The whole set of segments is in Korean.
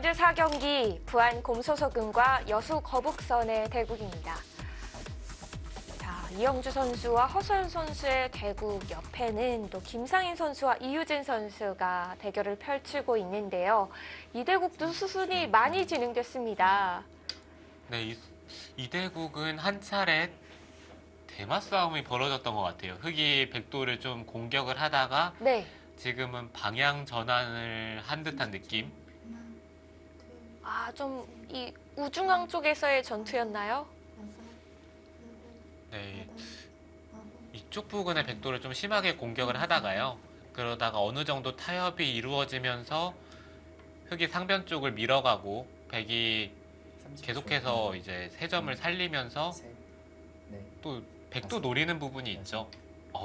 라운드 4경기 부안 곰소서금과 여수 거북선의 대국입니다. 자, 이영주 선수와 허소연 선수의 대국 옆에는 또 김상인 선수와 이유진 선수가 대결을 펼치고 있는데요. 이 대국도 수순이 많이 진행됐습니다. 네, 이 대국은 한 차례 대마 싸움이 벌어졌던 것 같아요. 흑이 백도를 좀 공격을 하다가 네. 지금은 방향 전환을 한 듯한 느낌? 아, 좀 이 우중앙 쪽에서의 전투였나요? 네, 이쪽 부근의 백도를 좀 심하게 공격을 하다가요. 그러다가 어느 정도 타협이 이루어지면서 흑이 상변 쪽을 밀어가고 백이 계속해서 이제 세 점을 살리면서 또 백도 노리는 부분이 있죠.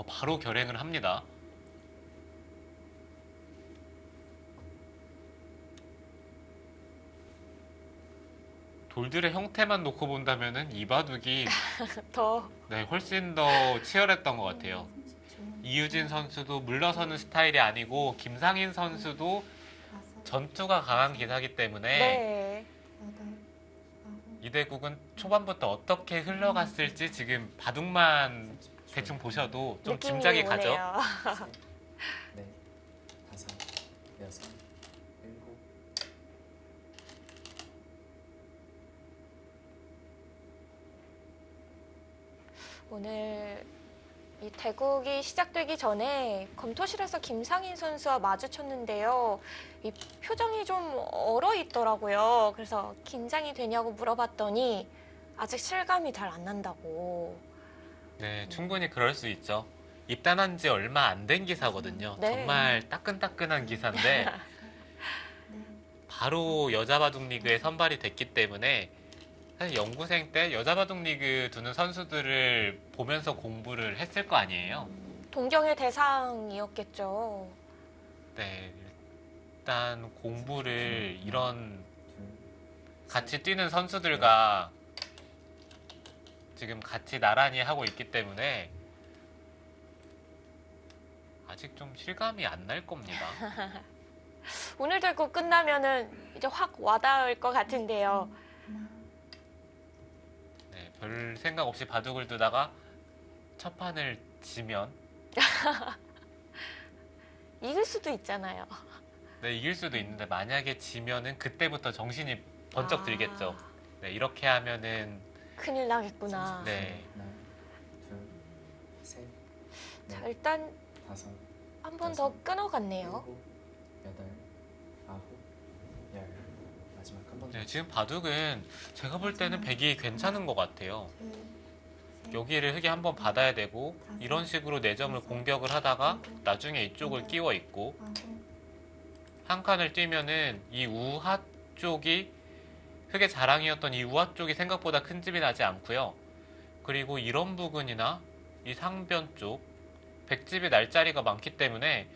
바로 결행을 합니다. 돌들의 형태만 놓고 본다면은 이 바둑이 네, 훨씬 더 치열했던 것 같아요. 이유진 선수도 물러서는 스타일이 아니고 김상인 선수도 전투가 강한 기사기 때문에 네. 이 대국은 초반부터 어떻게 흘러갔을지 지금 바둑만 대충 보셔도 좀 느낌이 짐작이 가죠. 오네요. 네, 다섯, 여섯, 일곱. 오늘 이 대국이 시작되기 전에 검토실에서 김상인 선수와 마주쳤는데요. 이 표정이 좀 얼어 있더라고요. 그래서 긴장이 되냐고 물어봤더니 아직 실감이 잘 안 난다고. 네, 충분히 그럴 수 있죠. 입단한 지 얼마 안 된 기사거든요. 네. 정말 따끈따끈한 기사인데 바로 여자 바둑 리그에 선발이 됐기 때문에 사실 연구생 때 여자 바둑 리그 두는 선수들을 보면서 공부를 했을 거 아니에요. 동경의 대상이었겠죠. 네, 일단 공부를 이런 같이 뛰는 선수들과 지금 같이 나란히 하고 있기 때문에 아직 좀 실감이 안 날 겁니다. 오늘 대국 끝나면은 이제 확 와닿을 것 같은데요. 네, 별 생각 없이 바둑을 두다가 첫 판을 지면 이길 수도 있잖아요. 네, 이길 수도 있는데 만약에 지면은 그때부터 정신이 번쩍 아. 들겠죠. 네, 이렇게 하면은 큰일 나겠구나. 네, 하나, 둘, 셋, 자, 넷, 일단 다섯, 한 번 더 끊어갔네요. 일곱, 여덟, 아홉, 열. 마지막 한 번. 네, 지금 바둑은 제가 볼 때는 백이 괜찮은 것 같아요. 여기를 흑이 한번 받아야 되고 이런 식으로 네 점을 공격을 하다가 나중에 이쪽을 끼워 있고 한 칸을 뛰면은 이 우하 쪽이 흑의 자랑이었던 이 우하 쪽이 생각보다 큰 집이 나지 않고요. 그리고 이런 부근이나 이 상변 쪽 백집이 날 자리가 많기 때문에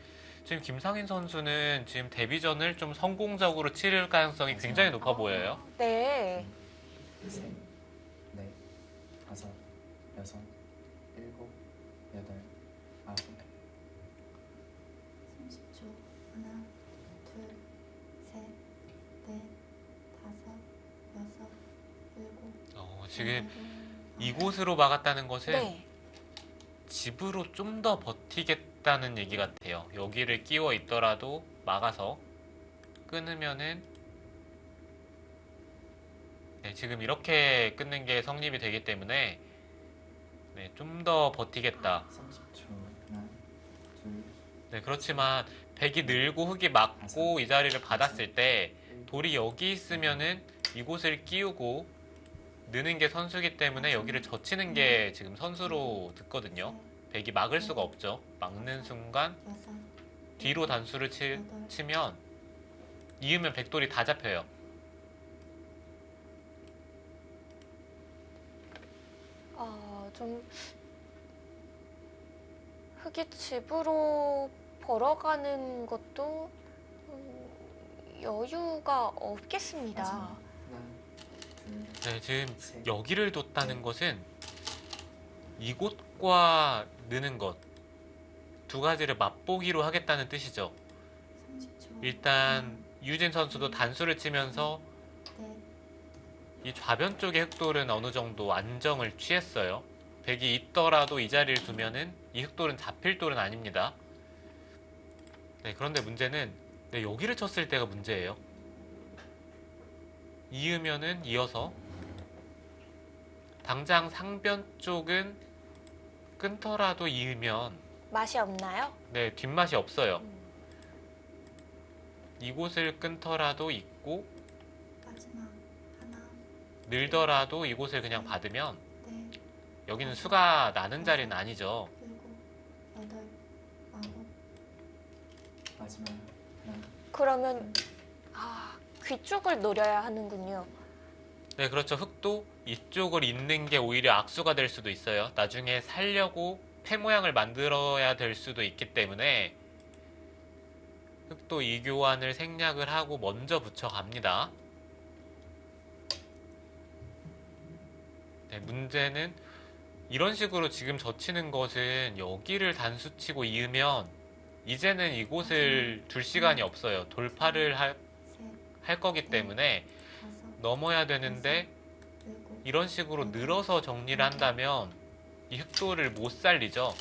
지금 김상인 선수는 지금 데뷔전을 좀 성공적으로 치를 가능성이 굉장히 높아 보여요. 네. 셋, 넷, 다섯, 여섯, 일곱, 여덟, 아홉. 30초. 하나, 둘, 셋, 넷, 다섯, 여섯, 일곱. 지금 이곳으로 막았다는 것은 네. 집으로 좀 더 버티겠다는 얘기 같아요. 여기를 끼워 있더라도 막아서 끊으면은 네, 지금 이렇게 끊는 게 성립이 되기 때문에 네, 좀 더 버티겠다. 30초. 하나, 둘, 네, 그렇지만 백이 늘고 흑이 막고 이 자리를 받았을 때 돌이 여기 있으면은 이곳을 끼우고 느는 게 선수기 때문에 여기를 젖히는 게 지금 선수로 듣거든요. 백이 막을 수가 없죠. 막는 순간 여섯, 뒤로 단수를 치면 이으면 백돌이 다 잡혀요. 좀 흑이 집으로 벌어가는 것도 여유가 없겠습니다. 하나, 둘, 네, 지금 여기를 뒀다는 것은 이곳과 느는 것 두 가지를 맛보기로 하겠다는 뜻이죠. 30초. 일단 이유진 선수도 단수를 치면서 넷, 이 좌변 쪽의 흑돌은 어느 정도 안정을 취했어요. 백이 있더라도 이 자리를 두면은 이 흑돌은 잡힐 돌은 아닙니다. 네, 그런데 문제는 네, 여기를 쳤을 때가 문제예요. 이으면은 이어서 당장 상변 쪽은 끊더라도 이으면 맛이 없나요? 네, 뒷맛이 없어요. 이곳을 끊더라도 있고 마지막 하나, 늘더라도 이곳을 그냥 받으면 넷, 여기는 수가 나는 자리는 아니죠. 일곱, 여덟, 아홉, 마지막 하나, 그러면 귀 쪽을 노려야 하는군요. 네, 그렇죠. 흑도 이쪽을 잇는 게 오히려 악수가 될 수도 있어요. 나중에 살려고 패 모양을 만들어야 될 수도 있기 때문에 흑도 이 교환을 생략을 하고 먼저 붙여갑니다. 네, 문제는 이런 식으로 지금 젖히는 것은 여기를 단수 치고 이으면 이제는 이곳을 둘 시간이 없어요. 돌파를 할 셋, 거기 때문에 다섯, 넘어야 되는데 일곱, 이런 식으로 늘어서 정리를 한다면 이 흑도를 못 살리죠.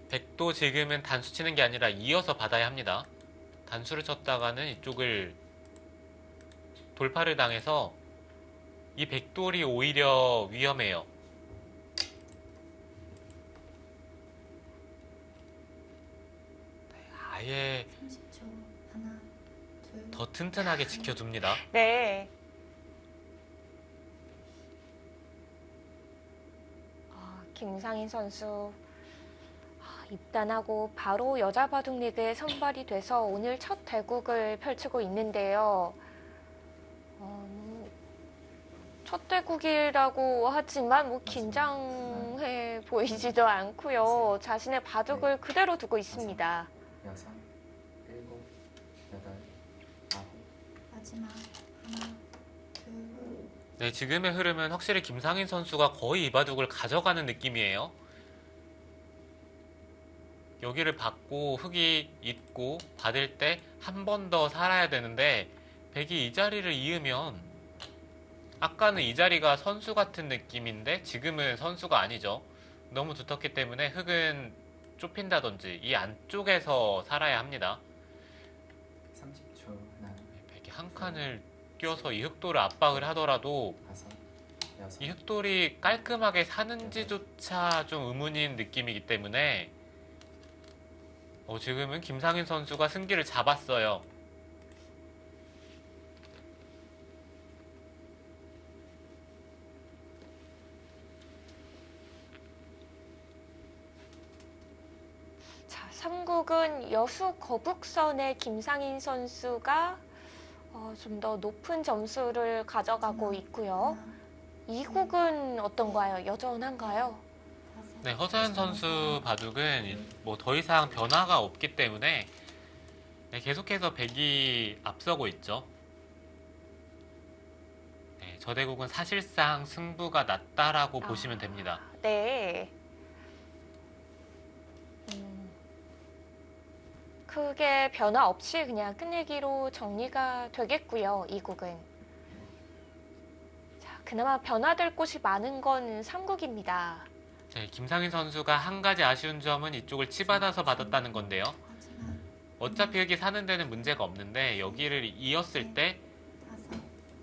백도 지금은 단수 치는 게 아니라 이어서 받아야 합니다. 단수를 쳤다가는 이쪽을 돌파를 당해서 이 백돌이 오히려 위험해요. 아예 30초. 하나, 둘, 더 튼튼하게 지켜둡니다. 네. 김상인 선수 입단하고 바로 여자 바둑 리그에 선발이 돼서 오늘 첫 대국을 펼치고 있는데요. 첫 대국이라고 하지만 뭐 긴장해 보이지도 않고요. 자신의 바둑을 그대로 두고 있습니다. 여섯, 일곱, 여덟, 아홉, 마지막 하나, 둘, 네, 지금의 흐름은 확실히 김상인 선수가 거의 이 바둑을 가져가는 느낌이에요. 여기를 받고 흑이 있고 받을 때 한 번 더 살아야 되는데 백이 이 자리를 이으면 아까는 이 자리가 선수 같은 느낌인데 지금은 선수가 아니죠. 너무 두텁기 때문에 흑은 좁힌다든지 이 안쪽에서 살아야 합니다. 30초. 하나, 백이 한 칸을 뛰어서 이 흑돌을 압박을 하더라도 다섯, 여섯, 이 흑돌이 깔끔하게 사는지조차 좀 의문인 느낌이기 때문에 지금은 김상인 선수가 승기를 잡았어요. 자, 3국은 여수 거북선의 김상인 선수가 좀 더 높은 점수를 가져가고 있고요. 하나, 2국은 어떤가요? 여전한가요? 다섯, 네, 허서연 선수 바둑은 뭐 더 이상 변화가 없기 때문에 네, 계속해서 백이 앞서고 있죠. 네, 저 대국은 사실상 승부가 났다라고 보시면 됩니다. 네. 크게 변화 없이 그냥 끝내기로 정리가 되겠고요. 2국은. 자, 그나마 변화될 곳이 많은 건 3국입니다. 네, 김상인 선수가 한 가지 아쉬운 점은 이쪽을 치받아서 받았다는 건데요. 마지막 어차피 흑이 사는 데는 문제가 없는데 여기를 이었을 때 다섯,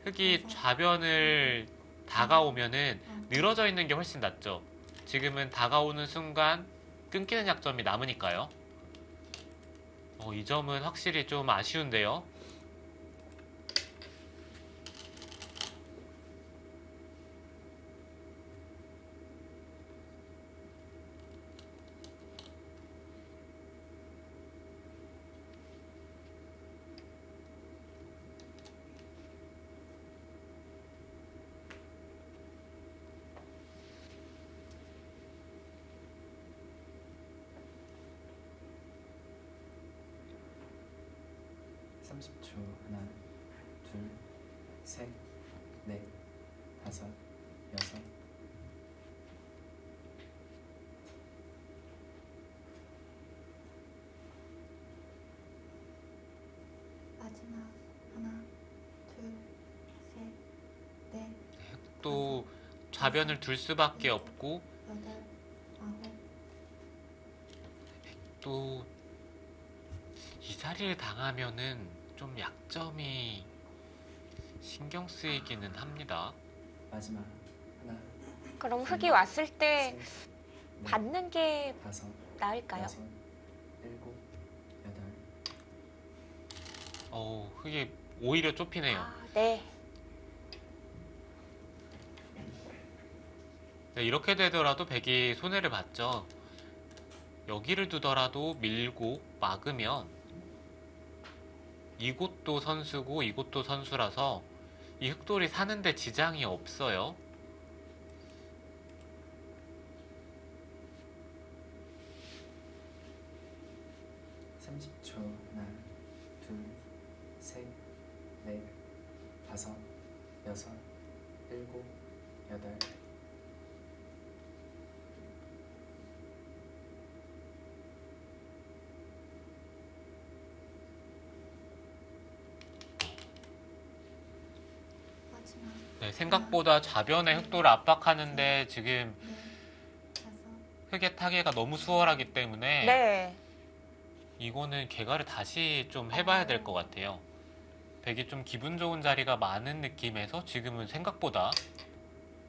흑이 좌변을 다가오면은 늘어져 있는 게 훨씬 낫죠. 지금은 다가오는 순간 끊기는 약점이 남으니까요. 이 점은 확실히 좀 아쉬운데요. 하나, 둘, 셋, 넷, 다섯, 여섯, 또 좌변을 둘 수밖에 없고 여덟, 아홉, 또 이 자리를 당하면은 좀 약점이 신경 쓰이기는 합니다. 마지막 하나, 그럼 흙이 왔을 때 셋, 넷, 받는 게 다섯, 나을까요? 여섯, 일곱, 여덟. 흙이 오히려 좁히네요. 아, 네. 네, 이렇게 되더라도 백이 손해를 봤죠. 여기를 두더라도 밀고 막으면 이곳도 선수고 이곳도 선수라서 이 흑돌이 사는데 지장이 없어요. 하나, 둘, 셋, 넷, 다섯, 여섯, 일곱, 여덟. 마지막 네, 생각보다 좌변의 흑돌을 압박하는데 지금 넷, 다섯, 흑의 타개가 너무 수월하기 때문에 네. 이거는 개가를 다시 좀 해봐야 될 것 같아요. 백이 좀 기분 좋은 자리가 많은 느낌에서 지금은 생각보다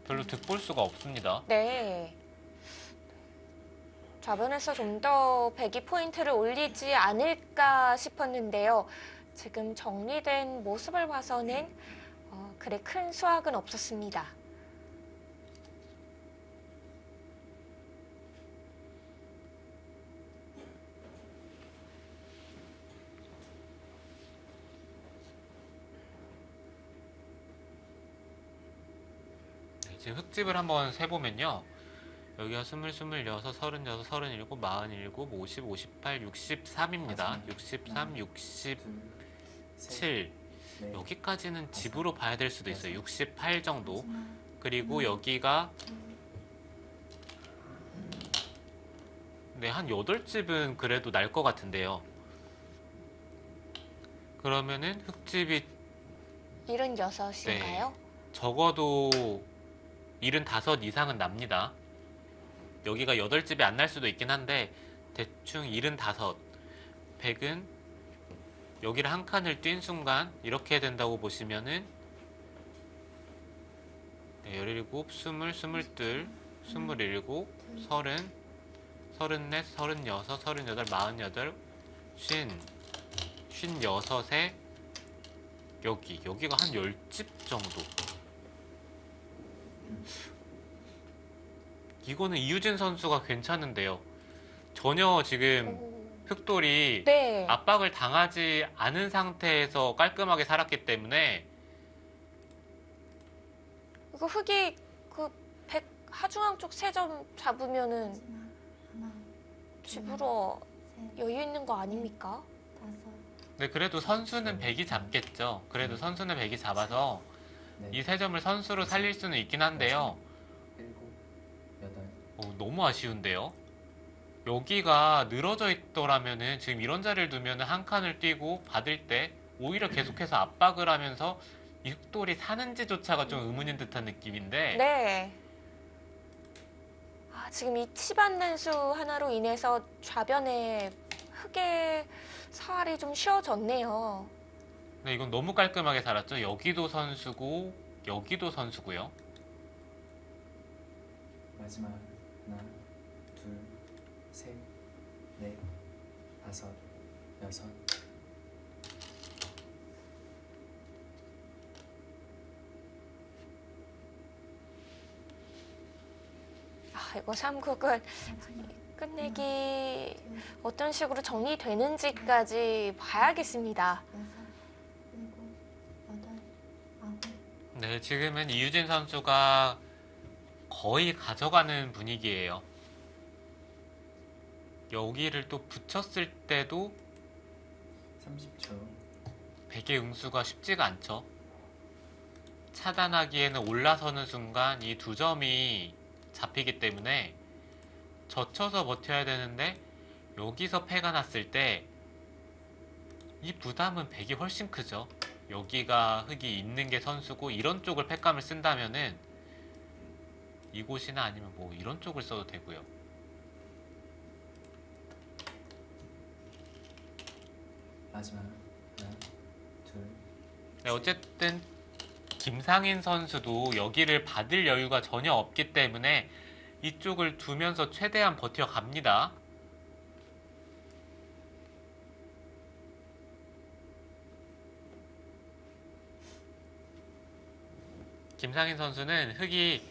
별로 득볼 수가 없습니다. 네. 좌변에서 좀 더 배기 포인트를 올리지 않을까 싶었는데요. 지금 정리된 모습을 봐서는 그래 큰 수확은 없었습니다. 네, 지금 흑집을 한번 세보면요. 여기가 20, 26, 36, 37, 47, 50, 58, 63입니다. 63, 67, 둘, 셋, 넷, 여기까지는 집으로 봐야 될 수도 있어요. 68 정도. 마지막 그리고 여기가 둘, 네, 한 8집은 그래도 날 것 같은데요. 그러면은 흑집이 76인가요? 적어도 75 이상은 납니다. 여기가 8집이 안 날 수도 있긴 한데 대충 75. 백은 여기를 한 칸을 뛴 순간 이렇게 된다고 보시면은 네, 17, 20, 22, 27, 30, 34, 36, 38, 48, 50, 56에 여기가 한 10집 정도. 이거는 이유진 선수가 괜찮은데요. 전혀 지금 오, 흑돌이 네. 압박을 당하지 않은 상태에서 깔끔하게 살았기 때문에 이거 흙이 그 백 하중앙 쪽 3점 잡으면은 마지막 하나, 집으로 셋, 여유 있는 거 아닙니까? 다섯, 네, 그래도 선수는 백이 잡겠죠. 그래도 선수는 백이 잡아서 넷, 이 3점을 선수로 살릴 수는 있긴 한데요. 일곱, 여덟. 너무 아쉬운데요. 여기가 늘어져 있더라면은 지금 이런 자리를 두면은 한 칸을 뛰고 받을 때 오히려 계속해서 압박을 하면서 이 흑돌이 사는지조차가 좀 의문인 듯한 느낌인데 네. 아, 지금 이 치받는 수 하나로 인해서 좌변에 흙의 사활이 좀 쉬워졌네요. 네, 이건 너무 깔끔하게 살았죠. 여기도 선수고 여기도 선수고요. 마지막 하나, 둘, 셋, 넷, 다섯, 여섯. 아, 이거 삼국은 마지막 끝내기 둘, 어떤 식으로 정리되는지까지 봐야겠습니다. 여섯, 일곱, 여덟, 아홉, 네, 지금은 이유진 선수가 거의 가져가는 분위기예요. 여기를 또 붙였을 때도 30초. 백의 응수가 쉽지가 않죠. 차단하기에는 올라서는 순간 이 2점이 잡히기 때문에 젖혀서 버텨야 되는데 여기서 패가 났을 때 이 부담은 백이 훨씬 크죠. 여기가 흙이 있는 게 선수고 이런 쪽을 패감을 쓴다면은 이곳이나 아니면 뭐 이런 쪽을 써도 되고요. 마지막 하나, 둘, 네, 어쨌든 김상인 선수도 여기를 받을 여유가 전혀 없기 때문에 이쪽을 두면서 최대한 버텨갑니다. 김상인 선수는 흙이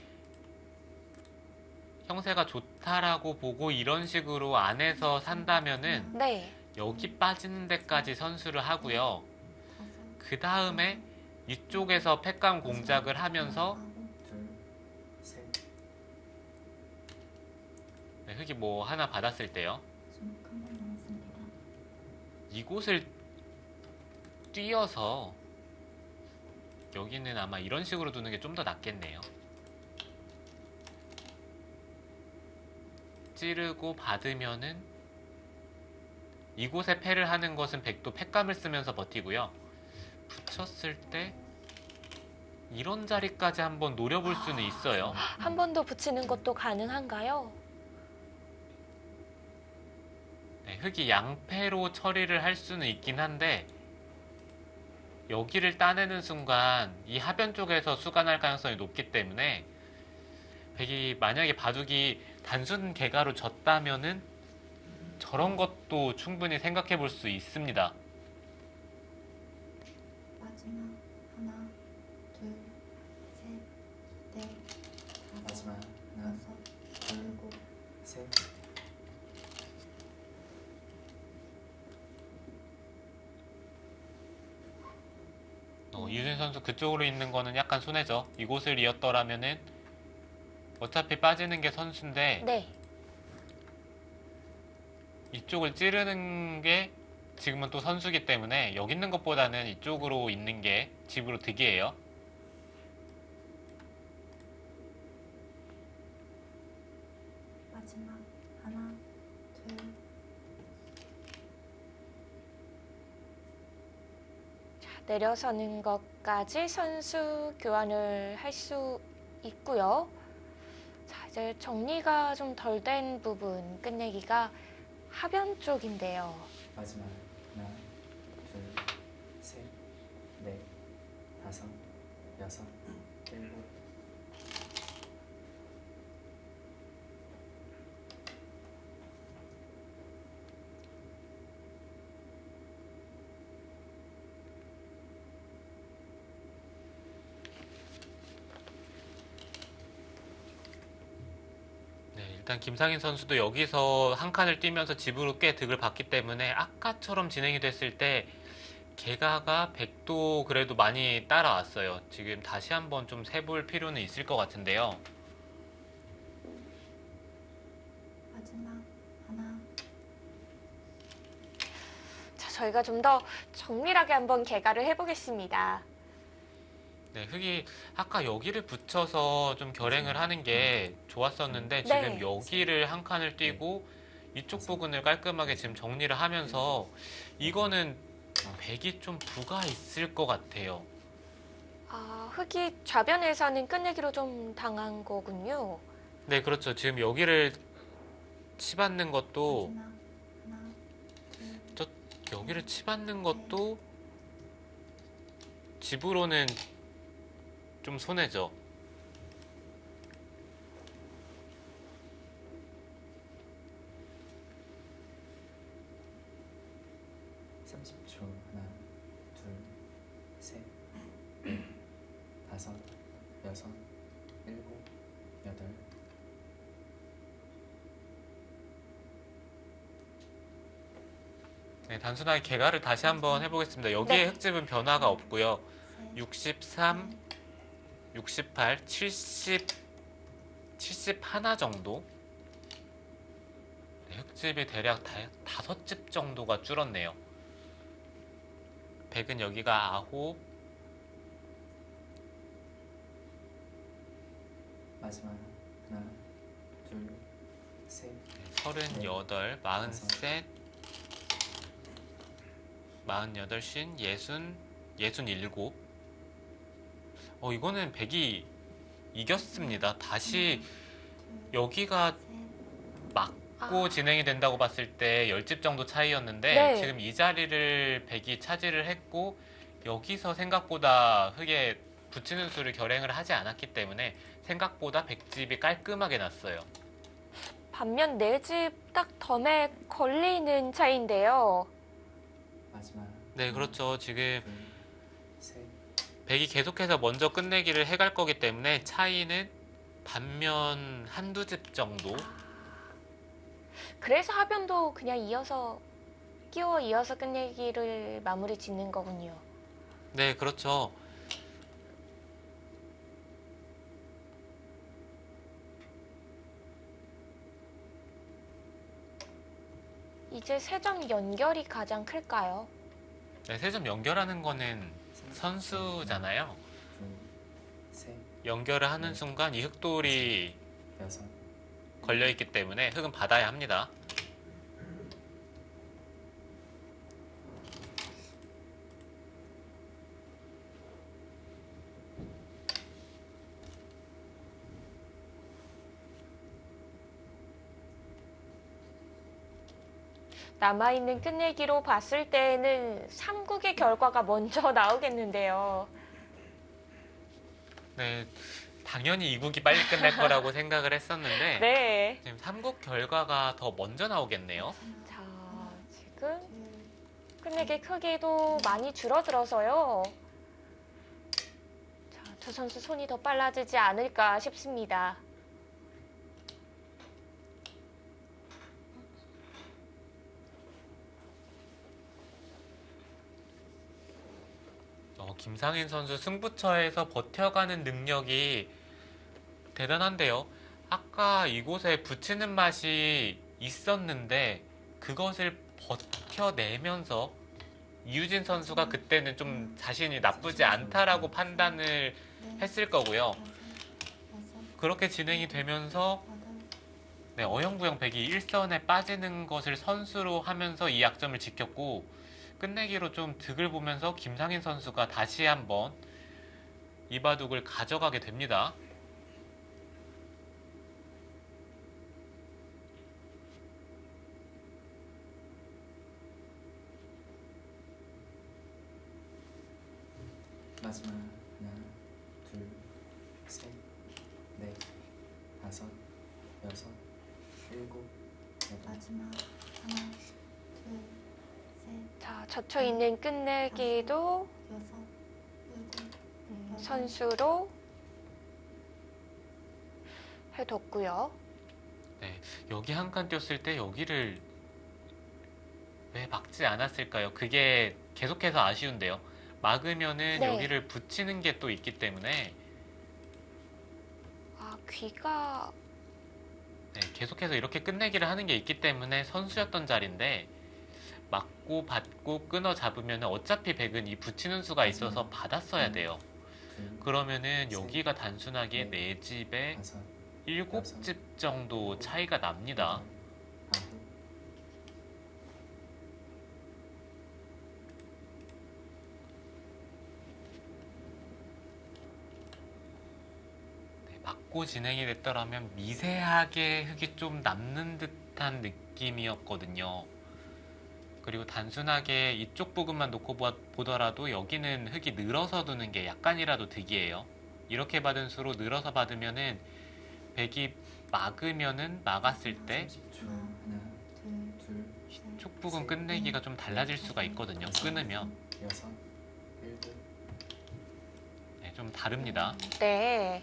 형세가 좋다라고 보고 이런 식으로 안에서 산다면은 네. 여기 빠지는 데까지 선수를 하고요. 다섯, 그 다음에 이쪽에서 팩감 공작을 하면서 둘, 셋, 네, 흙이 뭐 하나 받았을 때요. 한번 남았습니다. 이곳을 뛰어서 여기는 아마 이런 식으로 두는 게 좀 더 낫겠네요. 찌르고 받으면은 이곳에 패를 하는 것은 백도 팩감을 쓰면서 버티고요. 붙였을 때 이런 자리까지 한번 노려볼 수는 있어요. 한 번 더 붙이는 것도 가능한가요? 네, 흙이 양패로 처리를 할 수는 있긴 한데 여기를 따내는 순간 이 하변 쪽에서 수간할 가능성이 높기 때문에 백이 만약에 바둑이 단순 개가로 졌다면은 저런 것도 충분히 생각해 볼 수 있습니다. 마지막 하나, 둘, 셋, 넷, 다섯, 마지막 하나, 여섯, 일곱, 셋, 이준 선수 그쪽으로 있는 거는 약간 손해죠. 이곳을 이었더라면은 어차피 빠지는 게 선수인데 네. 이쪽을 찌르는 게 지금은 또 선수기 때문에 여기 있는 것보다는 이쪽으로 있는 게 집으로 득이에요. 마지막 하나, 둘, 내려서는 것까지 선수 교환을 할 수 있고요. 자, 이제 정리가 좀 덜 된 부분 끝내기가 하변 쪽인데요. 마지막 하나, 둘, 셋, 넷, 다섯, 여섯, 일곱, 네, 일단 김상인 선수도 여기서 한 칸을 뛰면서 집으로 꽤 득을 봤기 때문에 아까처럼 진행이 됐을 때 개가가 100도 그래도 많이 따라왔어요. 지금 다시 한번 좀 세볼 필요는 있을 것 같은데요. 마지막 하나, 자, 저희가 좀 더 정밀하게 한번 개가를 해보겠습니다. 네, 흙이 아까 여기를 붙여서 좀 결행을 하는 게 좋았었는데 네. 지금 여기를 한 칸을 띄고 이쪽 부분을 깔끔하게 지금 정리를 하면서 이거는 백이 좀 부가 있을 것 같아요. 아, 흙이 좌변에서는 끝내기로 좀 당한 거군요. 네, 그렇죠. 지금 여기를 치받는 것도 마지막 하나, 둘, 여기를 치받는 것도 집으로는 좀 손해죠. (30초) 하나, 둘, 셋, 넷, 다섯, 여섯, 일곱, 여덟, 네, 단순하게 개가를 다시 한번 해보겠습니다. 여기에 네. 흙집은 변화가 없고요. 셋, 63, 68, 70, 71 정도? 네, 흙집이 대략 5집 정도가 줄었네요. 100은 여기가 9, 마지막 하나, 둘, 셋, 38, 43, 48, 50, 60, 67. 이거는 100이 이겼습니다. 다시 여기가 맞고 아. 진행이 된다고 봤을 때 10집 정도 차이였는데 네. 지금 이 자리를 백이 차지를 했고 여기서 생각보다 흙에 붙이는 수를 결행을 하지 않았기 때문에 생각보다 백집이 깔끔하게 났어요. 반면 네 집 딱 덤에 걸리는 차이인데요. 마지막. 네, 그렇죠. 지금 둘, 셋. 백이 계속해서 먼저 끝내기를 해갈 거기 때문에 차이는 반면 한두 집 정도. 그래서 하변도 그냥 끼워 이어서 끝내기를 마무리 짓는 거군요. 네, 그렇죠. 이제 세 점 연결이 가장 클까요? 네, 세 점 연결하는 거는 선수잖아요. 둘, 셋, 연결을 하는 순간 이 흑돌이 여섯. 걸려있기 때문에 흑은 받아야 합니다. 남아있는 끝내기로 봤을 때는 3국의 결과가 먼저 나오겠는데요. 네, 당연히 2국이 빨리 끝날 거라고 생각을 했었는데 네. 지금 3국 결과가 더 먼저 나오겠네요. 자, 지금 끝내기 크기도 많이 줄어들어서요. 자, 두 선수 손이 더 빨라지지 않을까 싶습니다. 김상인 선수 승부처에서 버텨가는 능력이 대단한데요. 아까 이곳에 붙이는 맛이 있었는데 그것을 버텨내면서 이유진 선수가 그때는 좀 자신이 나쁘지 않다라고 판단을 했을 거고요. 그렇게 진행이 되면서 네, 어영부영 백이 1선에 빠지는 것을 선수로 하면서 이 약점을 지켰고 끝내기로 좀 득을 보면서 김상인 선수가 다시 한번 이바둑을 가져가게 됩니다. 마지막. 하나, 둘, 셋, 넷, 다섯, 여섯, 일곱, 여덟. 마지막 하나, 둘, 셋, 자, 젖혀있는 끝내기도 여섯, 일곱, 선수로 해뒀고요. 여기 한 칸 띄었을 때 여기를 왜 막지 않았을까요? 그게 계속해서 아쉬운데요. 막으면은 네. 여기를 붙이는 게 또 있기 때문에 아, 귀가 네, 계속해서 이렇게 끝내기를 하는 게 있기 때문에 선수였던 자리인데 맞고 받고 끊어 잡으면 어차피 백은 이 붙이는 수가 있어서 받았어야 돼요. 둘, 그러면은 여기가 단순하게 네 집에 다섯, 7집 정도 차이가 납니다. 아홉. 맞고 진행이 됐더라면 미세하게 흙이 좀 남는 듯한 느낌이었거든요. 그리고 단순하게 이쪽 부분만 놓고 보더라도 여기는 흙이 늘어서 두는 게 약간이라도 득이에요. 이렇게 받은 수로 늘어서 받으면은 백이 막으면은 막았을 때 30초. 하나, 둘, 이쪽 부분 끝내기가 좀 달라질 수가 있거든요. 끊으면 여섯, 일곱. 네, 좀 다릅니다. 네.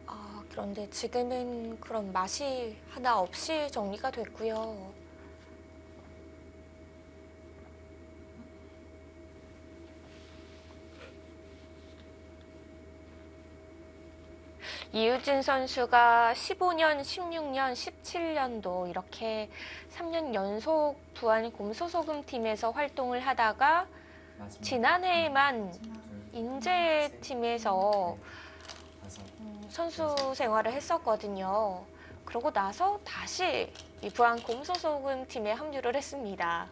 아, 그런데 지금은 그런 맛이 하나 없이 정리가 됐고요. 이유진 선수가 15년, 16년, 17년도 이렇게 3년 연속 부안 곰소소금 팀에서 활동을 하다가 마지막. 지난해에만 둘, 인제 셋, 팀에서 넷, 다섯. 선수 생활을 했었거든요. 그러고 나서 다시 이 부안 곰소소금 팀에 합류를 했습니다.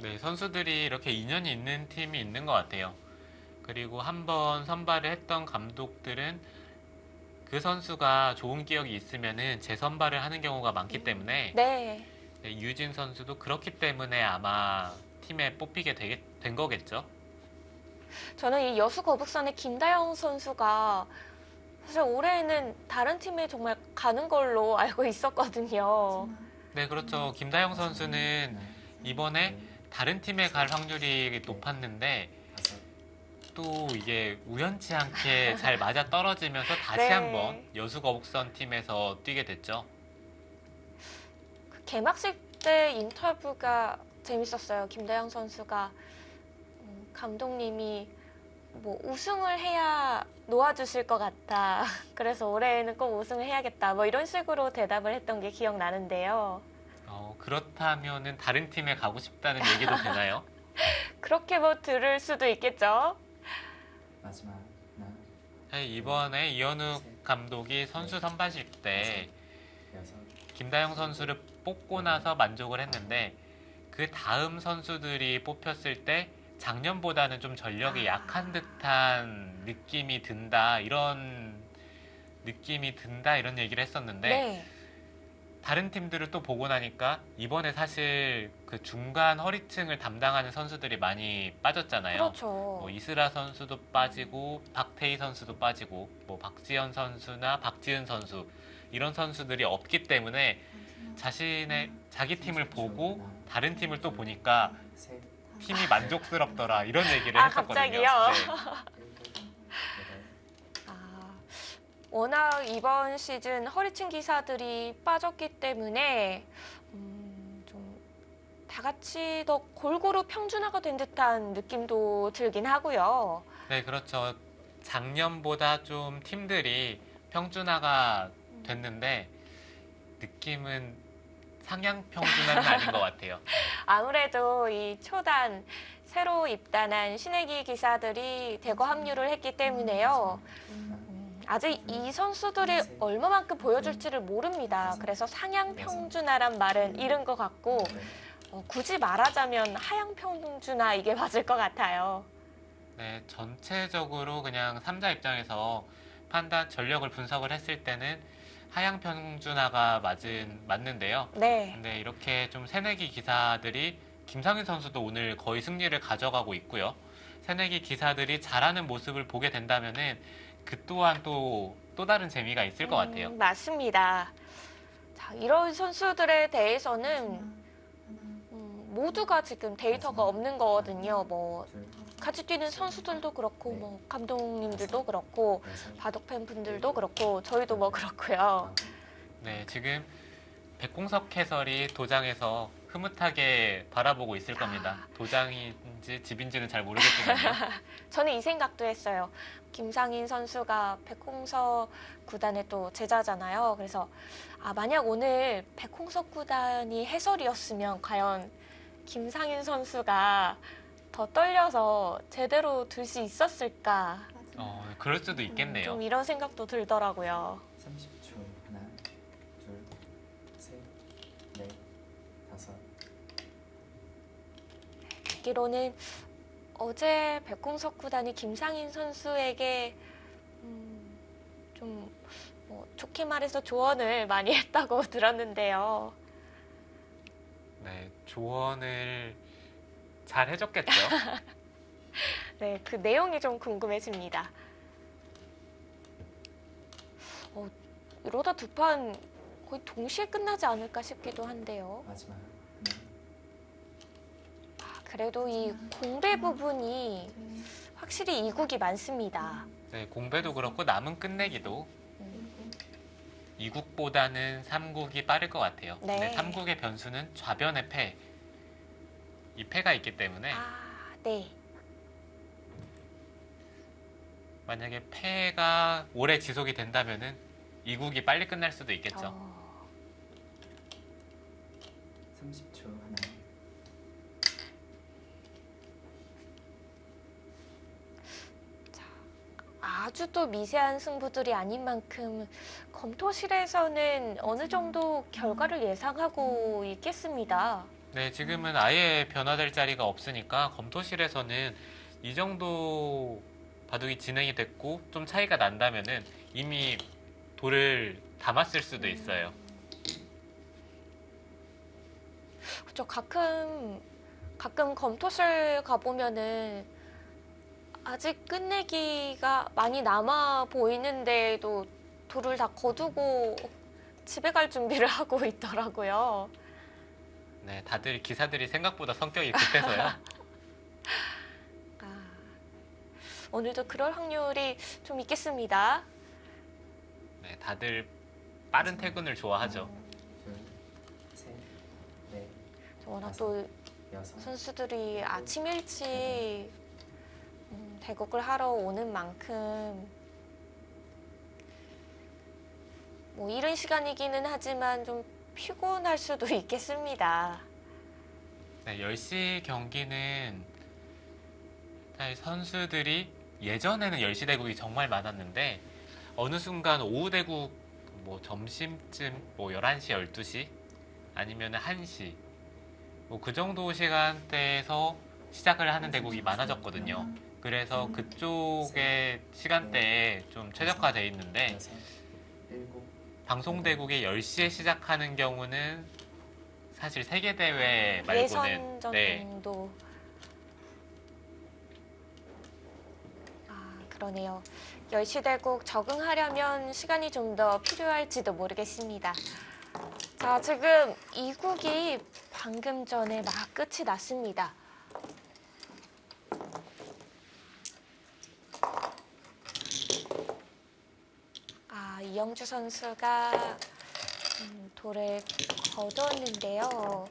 네, 선수들이 이렇게 인연이 있는 팀이 있는 것 같아요. 그리고 한번 선발을 했던 감독들은 그 선수가 좋은 기억이 있으면은 재선발을 하는 경우가 많기 때문에 네. 네, 유진 선수도 그렇기 때문에 아마 팀에 뽑히게 된 거겠죠. 저는 이 여수 거북선의 김다영 선수가 사실 올해는 다른 팀에 정말 가는 걸로 알고 있었거든요. 네, 그렇죠. 김다영 선수는 이번에 다른 팀에 갈 확률이 높았는데 또 이게 우연치 않게 잘 맞아 떨어지면서 다시 네. 한번 여수 거북선 팀에서 뛰게 됐죠. 그 개막식 때 인터뷰가 재밌었어요. 김다영 선수가 감독님이 뭐 우승을 해야 놓아주실 것 같다. 그래서 올해는 꼭 우승을 해야겠다. 뭐 이런 식으로 대답을 했던 게 기억나는데요. 그렇다면은 다른 팀에 가고 싶다는 얘기도 되나요? 그렇게 뭐 들을 수도 있겠죠. 마지막 하나, 네, 이번에 이현욱 감독이 선수 선발식 때 여섯, 김다영 선수를 뽑고 나서 만족을 했는데 그 다음 선수들이 뽑혔을 때 작년보다는 좀 전력이 약한 듯한 느낌이 든다 이런 얘기를 했었는데 네. 다른 팀들을 또 보고 나니까 이번에 사실 그 중간 허리층을 담당하는 선수들이 많이 빠졌잖아요. 그렇죠. 뭐 이스라 선수도 빠지고 박태희 선수도 빠지고 뭐 박지현 선수나 박지은 선수 이런 선수들이 없기 때문에 자기 팀을 보고 다른 팀을 또 보니까 셋, 팀이 만족스럽더라 이런 얘기를 아, 했었거든요. 갑자기요? 네. 일곱, 아, 워낙 이번 시즌 허리층 기사들이 빠졌기 때문에 좀 다 같이 더 골고루 평준화가 된 듯한 느낌도 들긴 하고요. 네, 그렇죠. 작년보다 좀 팀들이 평준화가 됐는데 느낌은 상향 평준화는 아닌 것 같아요. 아무래도 이 초단 새로 입단한 신예기 기사들이 대거 합류를 했기 때문에요. 아직 이 선수들이 얼마만큼 보여줄지를 모릅니다. 그래서 상향 평준화란 말은 이른 것 같고 굳이 말하자면 하향 평준화 이게 맞을 것 같아요. 네, 전체적으로 그냥 3자 입장에서 전력을 분석을 했을 때는 하향 평준화가 맞는데요. 네. 근데 이렇게 좀 새내기 기사들이 김상윤 선수도 오늘 거의 승리를 가져가고 있고요. 새내기 기사들이 잘하는 모습을 보게 된다면은 그 또한 또 다른 재미가 있을 것 같아요. 맞습니다. 자, 이런 선수들에 대해서는 모두가 지금 데이터가 없는 거거든요. 뭐 같이 뛰는 선수들도 그렇고 뭐 감독님들도 그렇고 바둑팬 분들도 그렇고 저희도 뭐 그렇고요. 네, 지금 백공석 해설이 도장에서 흐뭇하게 바라보고 있을 겁니다. 도장인지 집인지는 잘 모르겠지만요. 저는 이 생각도 했어요. 김상인 선수가 백홍석 구단의 또 제자잖아요. 그래서 만약 오늘 백홍석 구단이 해설이었으면 과연 김상인 선수가 더 떨려서 제대로 들 수 있었을까? 그럴 수도 있겠네요. 좀 이런 생각도 들더라고요. 30초. 하나, 둘, 셋, 넷, 다섯. 듣기로는 어제 백홍석 구단이 김상인 선수에게 좀 좋게 말해서 조언을 많이 했다고 들었는데요. 네, 조언을 잘 해줬겠죠. 네, 그 내용이 좀 궁금해집니다. 이러다 두 판 거의 동시에 끝나지 않을까 싶기도 한데요. 마지막 하나, 그래도 이 공배 부분이 확실히 이국이 많습니다. 네, 공배도 그렇고 남은 끝내기도 2국보다는 3국이 빠를 것 같아요. 네. 근데 3국의 변수는 좌변의 패. 이 패가 있기 때문에 네. 만약에 패가 오래 지속이 된다면은 2국이 빨리 끝날 수도 있겠죠. 30초. 하나, 아주 또 미세한 승부들이 아닌 만큼 검토실에서는 어느 정도 결과를 예상하고 있겠습니다. 네, 지금은 아예 변화될 자리가 없으니까 검토실에서는 이 정도 바둑이 진행이 됐고 좀 차이가 난다면은 이미 돌을 담았을 수도 있어요. 그죠. 가끔 검토실 가보면은 아직 끝내기가 많이 남아 보이는데도 돌을 다 거두고 집에 갈 준비를 하고 있더라고요. 네, 다들 기사들이 생각보다 성격이 급해서요. 아, 오늘도 그럴 확률이 좀 있겠습니다. 네, 다들 빠른 퇴근을 좋아하죠. 둘, 셋, 넷, 워낙 또 여섯. 선수들이 아침 일찍 대국을 하러 오는 만큼 뭐 이른 시간이기는 하지만 좀 피곤할 수도 있겠습니다. 네, 10시 경기는 사실 선수들이 예전에는 10시 대국이 정말 많았는데 어느 순간 오후 대국 뭐 점심쯤 뭐 11시, 12시 아니면 1시 뭐 그 정도 시간대에서 시작을 하는 대국이 많아졌거든요. 그래서 그쪽의 시간대에 좀 최적화되어 있는데 여섯, 일곱, 방송 대국이 10시에 시작하는 경우는 사실 세계 대회 말고는 예선 네, 정도. 아, 그러네요. 10시 대국 적응하려면 시간이 좀 더 필요할지도 모르겠습니다. 자, 지금 2국이 방금 전에 막 끝이 났습니다. 아, 이영주 선수가 돌을 거뒀는데요.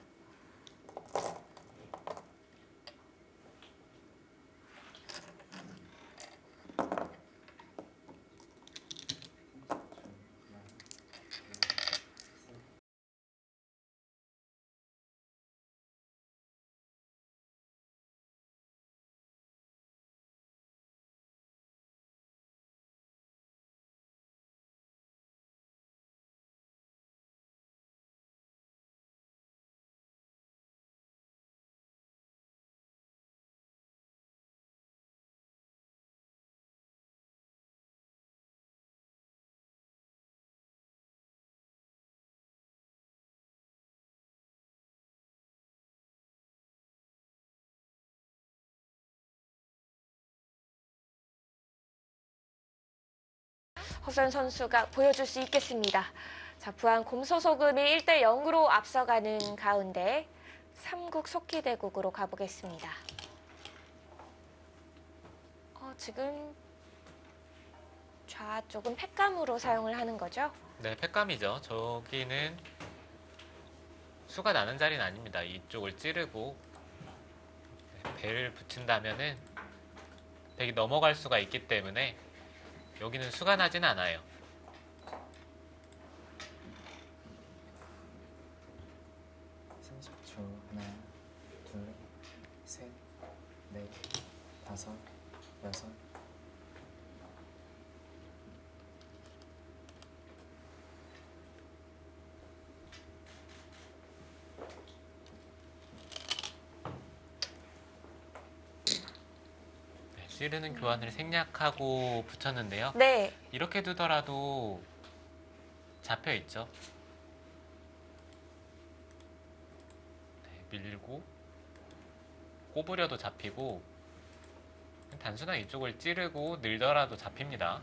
허선 선수가 보여줄 수 있겠습니다. 자, 부안 곰소소금이 1대 0으로 앞서가는 가운데 3국 속기대국으로 가보겠습니다. 지금 좌쪽은 팩감으로 사용을 하는 거죠? 네, 팩감이죠. 저기는 수가 나는 자리는 아닙니다. 이쪽을 찌르고 배를 붙인다면은 백이 넘어갈 수가 있기 때문에 여기는 수가 나진 않아요. 하나, 둘, 셋, 넷, 다섯, 여섯. 네, 찌르는 교환을 생략하고 붙였는데요. 네. 이렇게 두더라도 잡혀 있죠. 네, 밀고 꼬부려도 잡히고 단순한 이쪽을 찌르고 늘더라도 잡힙니다.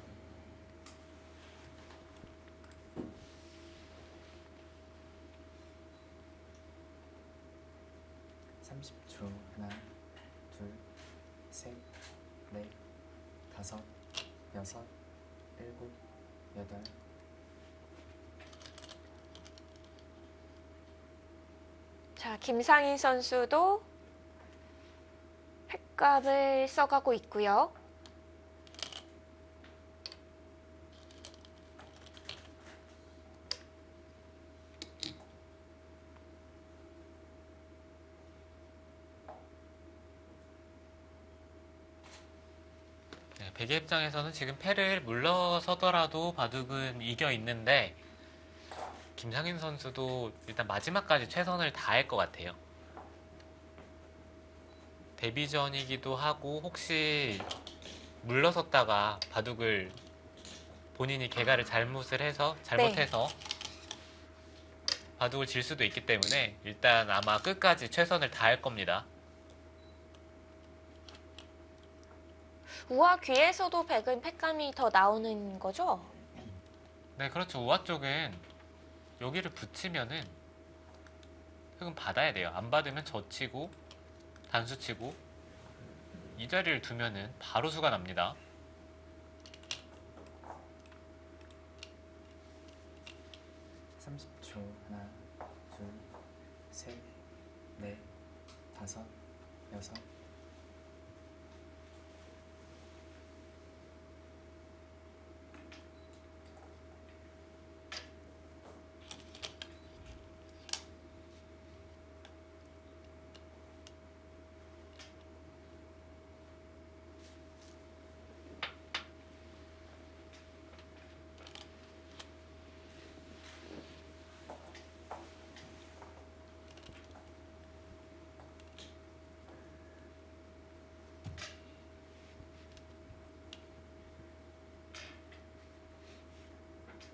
하나, 둘, 셋, 넷, 다섯, 여섯, 일곱, 여덟. 자, 김상인 선수도 팩감을 써가고 있고요. 네, 백의 입장에서는 지금 패를 물러서더라도 바둑은 이겨 있는데 김상인 선수도 일단 마지막까지 최선을 다할 것 같아요. 데뷔전이기도 하고 혹시 물러섰다가 바둑을 본인이 개가를 잘못해서 바둑을 질 수도 있기 때문에 일단 아마 끝까지 최선을 다할 겁니다. 우와 귀에서도 백은 팩감이 더 나오는 거죠? 네, 그렇죠. 우아 쪽은 여기를 붙이면은 흑은 받아야 돼요. 안 받으면 젖히고 단수치고 이 자리를 두면은 바로 수가 납니다. (30초) 하나, 둘, 셋, 넷, 다섯, 여섯.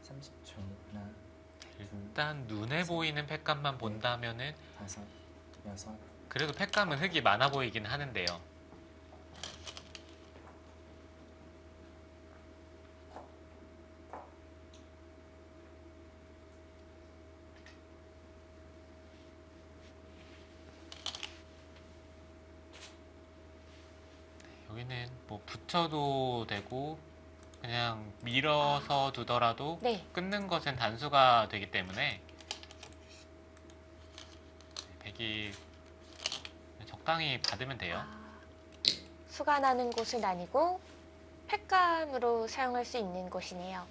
(30초) 하나, 일단 눈에 보이는 팩감만 본다면은 다섯, 여섯. 그래도 팩감은 흑이 많아 보이긴 하는데요. 여기는 뭐 붙여도 되고 그냥 밀어서 두더라도 네. 끊는 것은 단수가 되기 때문에 백이 적당히 받으면 돼요. 수가 나는 곳은 아니고 팩감으로 사용할 수 있는 곳이네요.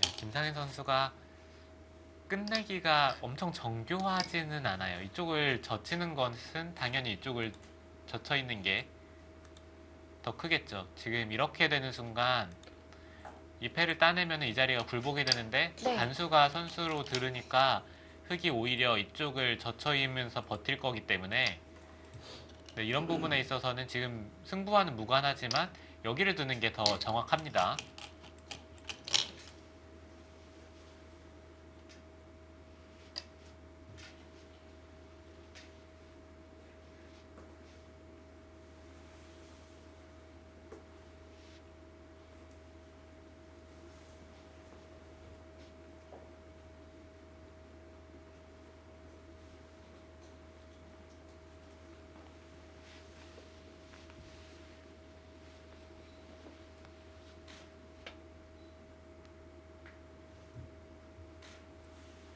네, 김상현 선수가 끝내기가 엄청 정교하지는 않아요. 이쪽을 젖히는 것은 당연히 이쪽을 젖혀 있는 게 더 크겠죠. 지금 이렇게 되는 순간 이 패를 따내면 이 자리가 굴복이 되는데 네. 단수가 선수로 들으니까 흑이 오히려 이쪽을 젖혀 있으면서 버틸 거기 때문에 네, 이런 부분에 있어서는 지금 승부와는 무관하지만 여기를 두는 게 더 정확합니다.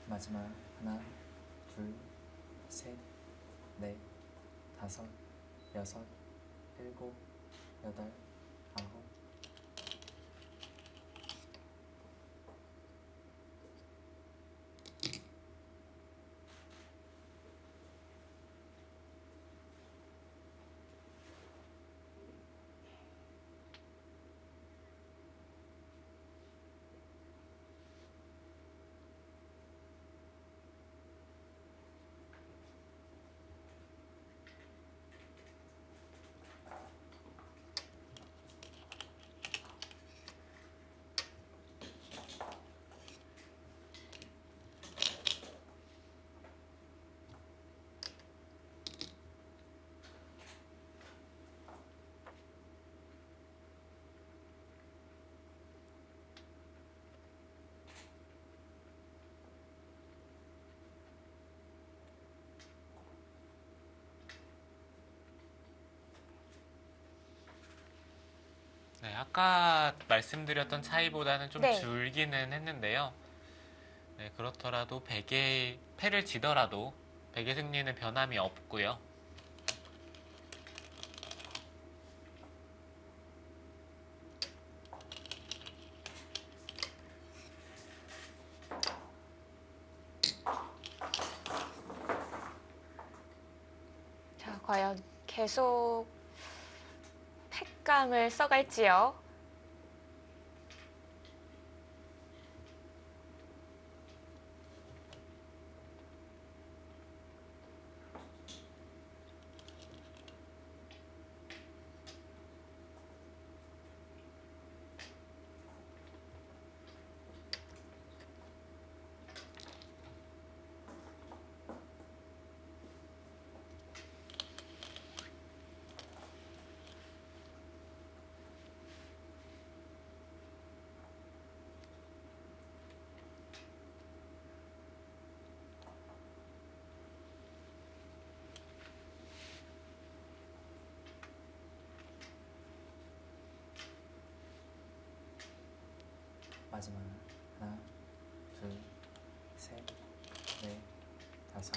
마지막 하나, 둘, 셋, 넷, 다섯, 여섯, 일곱, 여덟, 아홉. 네, 아까 말씀드렸던 차이보다는 좀 네. 줄기는 했는데요. 네, 그렇더라도 백의 패를 지더라도 백의 승리는 변함이 없고요. 자, 과연 계속 팩감을 써갈지요? 마지막. 하나, 둘, 셋, 넷, 다섯.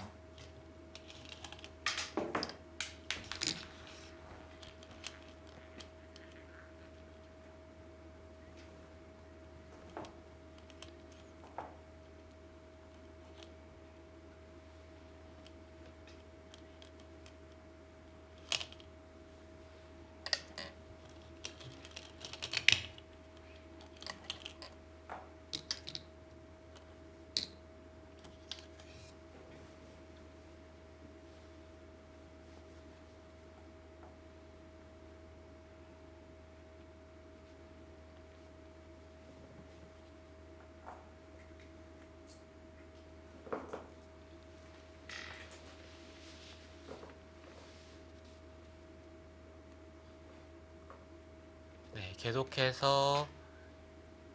네, 계속해서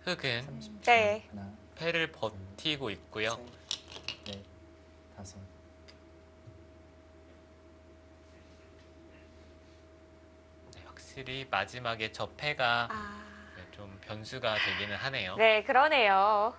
흑은 30초. 네. 하나, 패를 버티고 있고요. 셋, 넷, 다섯. 네, 확실히 마지막에 저 패가 아, 네, 좀 변수가 되기는 하네요. 네, 그러네요.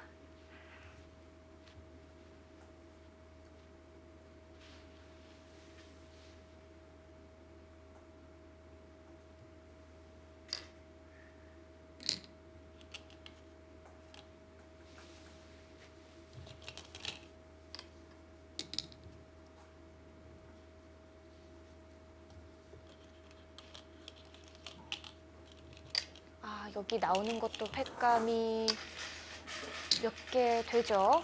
아, 여기 나오는 것도 팩감이 몇 개 되죠?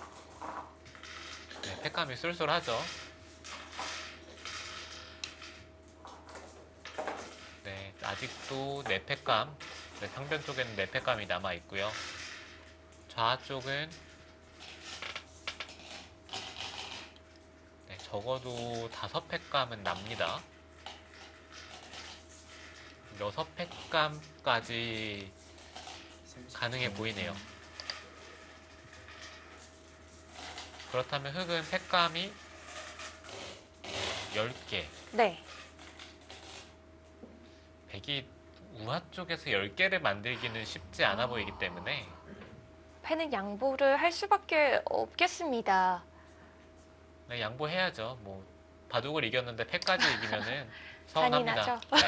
네, 패감이 쏠쏠하죠. 네, 아직도 네 패감, 네, 상변 쪽에는 네 패감이 남아 있고요. 좌 쪽은 네, 적어도 5패감은 납니다. 6패감까지 30초. 가능해 보이네요. 그렇다면 흑은 패감이 10개. 네. 백이 우하 쪽에서 10개를 만들기는 쉽지 않아 보이기 때문에 패는 양보를 할 수밖에 없겠습니다. 네, 양보해야죠. 뭐 바둑을 이겼는데 패까지 이기면은 서운합니다. 잔인하죠. 네.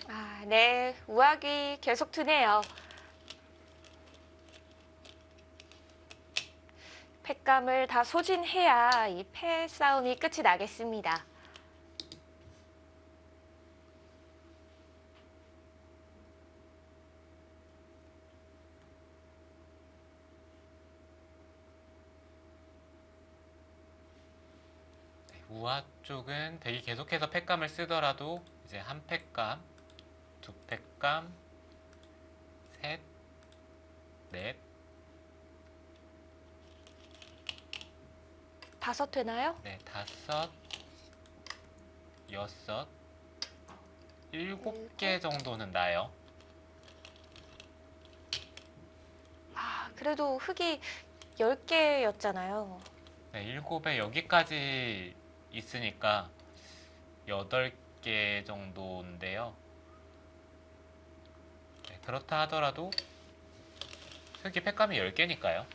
아, 네. 우악이 계속 드네요. 팩감을 다 소진해야 이 패 싸움이 끝이 나겠습니다. 우하 쪽은 백이 계속해서 패감을 쓰더라도 이제 한 패감, 두 패감, 셋, 넷, 5 되나요? 네, 5, 6, 7개 정도는 나요. 아, 그래도 흑이 10개였잖아요. 네, 7에 여기까지 있으니까 8개 정도인데요. 네, 그렇다 하더라도 흑이 패감이 10개니까요.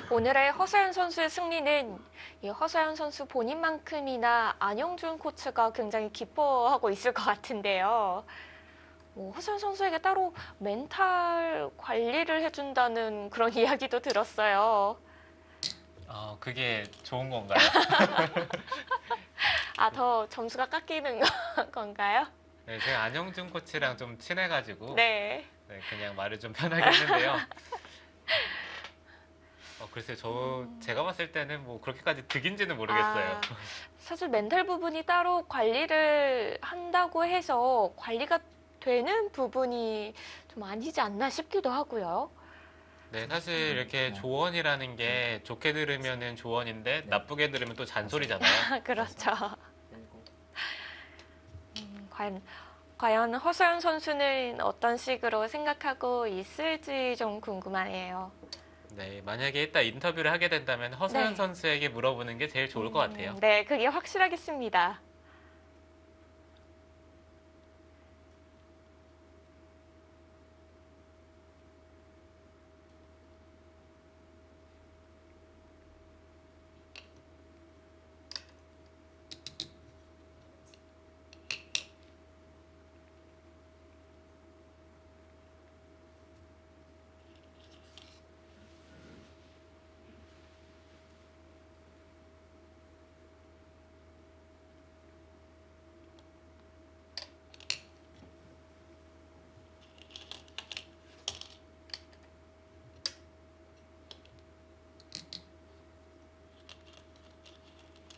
오늘의 허서연 선수의 승리는 이 허서연 선수 본인만큼이나 안영준 코치가 굉장히 기뻐하고 있을 것 같은데요. 허서연 선수에게 따로 멘탈 관리를 해준다는 그런 이야기도 들었어요. 그게 좋은 건가요? 더 점수가 깎이는 건가요? 네, 제가 안영준 코치랑 좀 친해가지고 네. 네, 그냥 말을 좀 편하게 했는데요. 글쎄요, 제가 봤을 때는 뭐 그렇게까지 득인지는 모르겠어요. 사실 멘탈 부분이 따로 관리를 한다고 해서 관리가 되는 부분이 좀 아니지 않나 싶기도 하고요. 네, 사실 이렇게 조언이라는 게 좋게 들으면은 조언인데 네. 나쁘게 들으면 또 잔소리잖아요. 그렇죠. 7, 과연 허서연 선수는 어떤 식으로 생각하고 있을지 좀 궁금하네요. 네, 만약에 이따 인터뷰를 하게 된다면 허서연 네. 선수에게 물어보는 게 제일 좋을 것 같아요. 네, 그게 확실하겠습니다.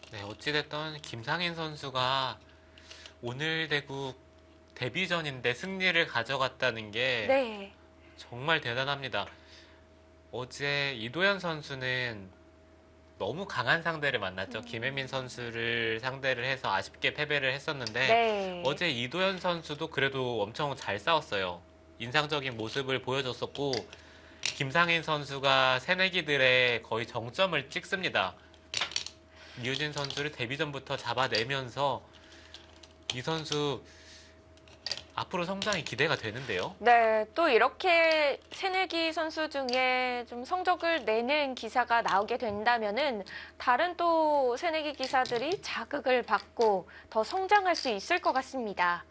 네, 어찌됐든 김상인 선수가 오늘 대구 데뷔전인데 승리를 가져갔다는 게 네. 정말 대단합니다. 어제 이도현 선수는 너무 강한 상대를 만났죠. 김혜민 선수를 상대를 해서 아쉽게 패배를 했었는데 네. 어제 이도현 선수도 그래도 엄청 잘 싸웠어요. 인상적인 모습을 보여줬었고 김상인 선수가 새내기들의 거의 정점을 찍습니다. 이유진 선수를 데뷔전부터 잡아내면서 이 선수 앞으로 성장이 기대가 되는데요. 네, 또 이렇게 새내기 선수 중에 좀 성적을 내는 기사가 나오게 된다면은 다른 또 새내기 기사들이 자극을 받고 더 성장할 수 있을 것 같습니다.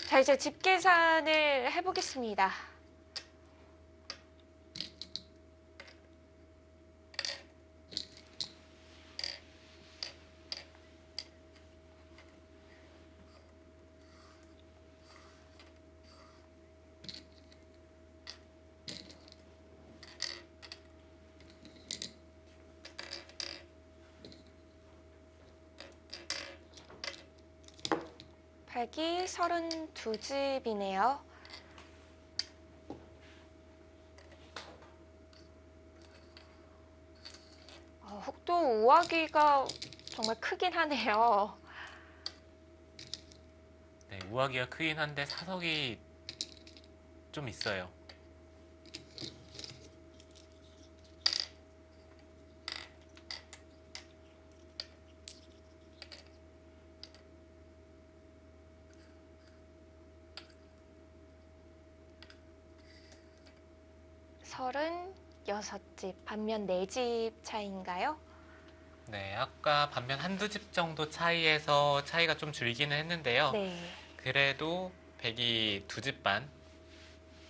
자, 이제 집계산을 해보겠습니다. 백이 32집이네요. 흑도 우아기가 정말 크긴 하네요. 네, 우아기가 크긴 한데 사석이 좀 있어요. 여섯 집 반면 4집 차이인가요? 네, 아까 반면 한두 집 정도 차이에서 차이가 좀 줄기는 했는데요. 네. 그래도 백이 2집 반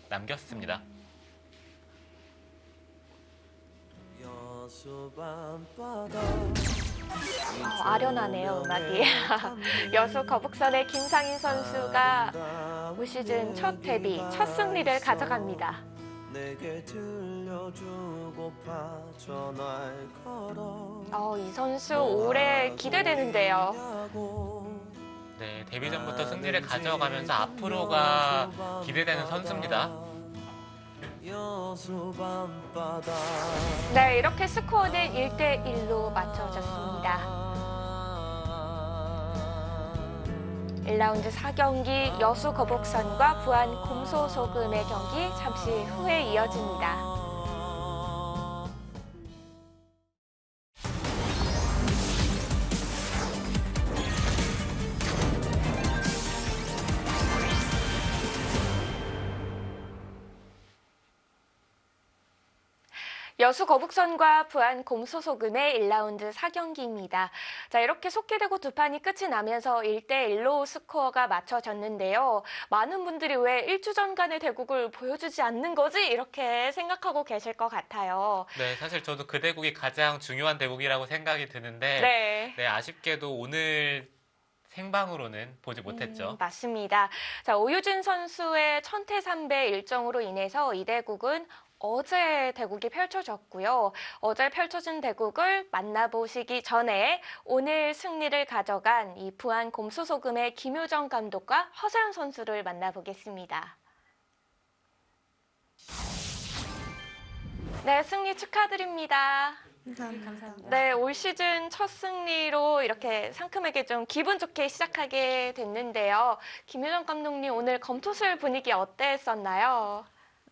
남겼습니다. 아련하네요, 음악이. 여수 거북선의 김상인 선수가 올 시즌 첫 데뷔, 첫 승리를 가져갑니다. 이 선수 올해 기대되는데요. 네, 데뷔전부터 승리를 가져가면서 앞으로가 기대되는 선수입니다. 네, 이렇게 스코어는 1대1로 맞춰졌습니다. 1라운드 4경기 여수 거북선과 부안 곰소소금의 경기 잠시 후에 이어집니다. 여수 거북선과 부안 곰소소금의 1라운드 4경기입니다. 자, 이렇게 속기되고 두 판이 끝이 나면서 1대1로 스코어가 맞춰졌는데요. 많은 분들이 왜 1주전간의 대국을 보여주지 않는 거지? 이렇게 생각하고 계실 것 같아요. 네, 사실 저도 그 대국이 가장 중요한 대국이라고 생각이 드는데 네. 네, 아쉽게도 오늘 생방으로는 보지 못했죠. 맞습니다. 자, 오유진 선수의 천태삼배 일정으로 인해서 이 대국은 어제 대국이 펼쳐졌고요. 어제 펼쳐진 대국을 만나보시기 전에 오늘 승리를 가져간 이 부안 곰소소금의 김효정 감독과 허세현 선수를 만나보겠습니다. 네, 승리 축하드립니다. 감사합니다. 네, 올 시즌 첫 승리로 이렇게 상큼하게 좀 기분 좋게 시작하게 됐는데요. 김효정 감독님, 오늘 검토실 분위기 어땠었나요?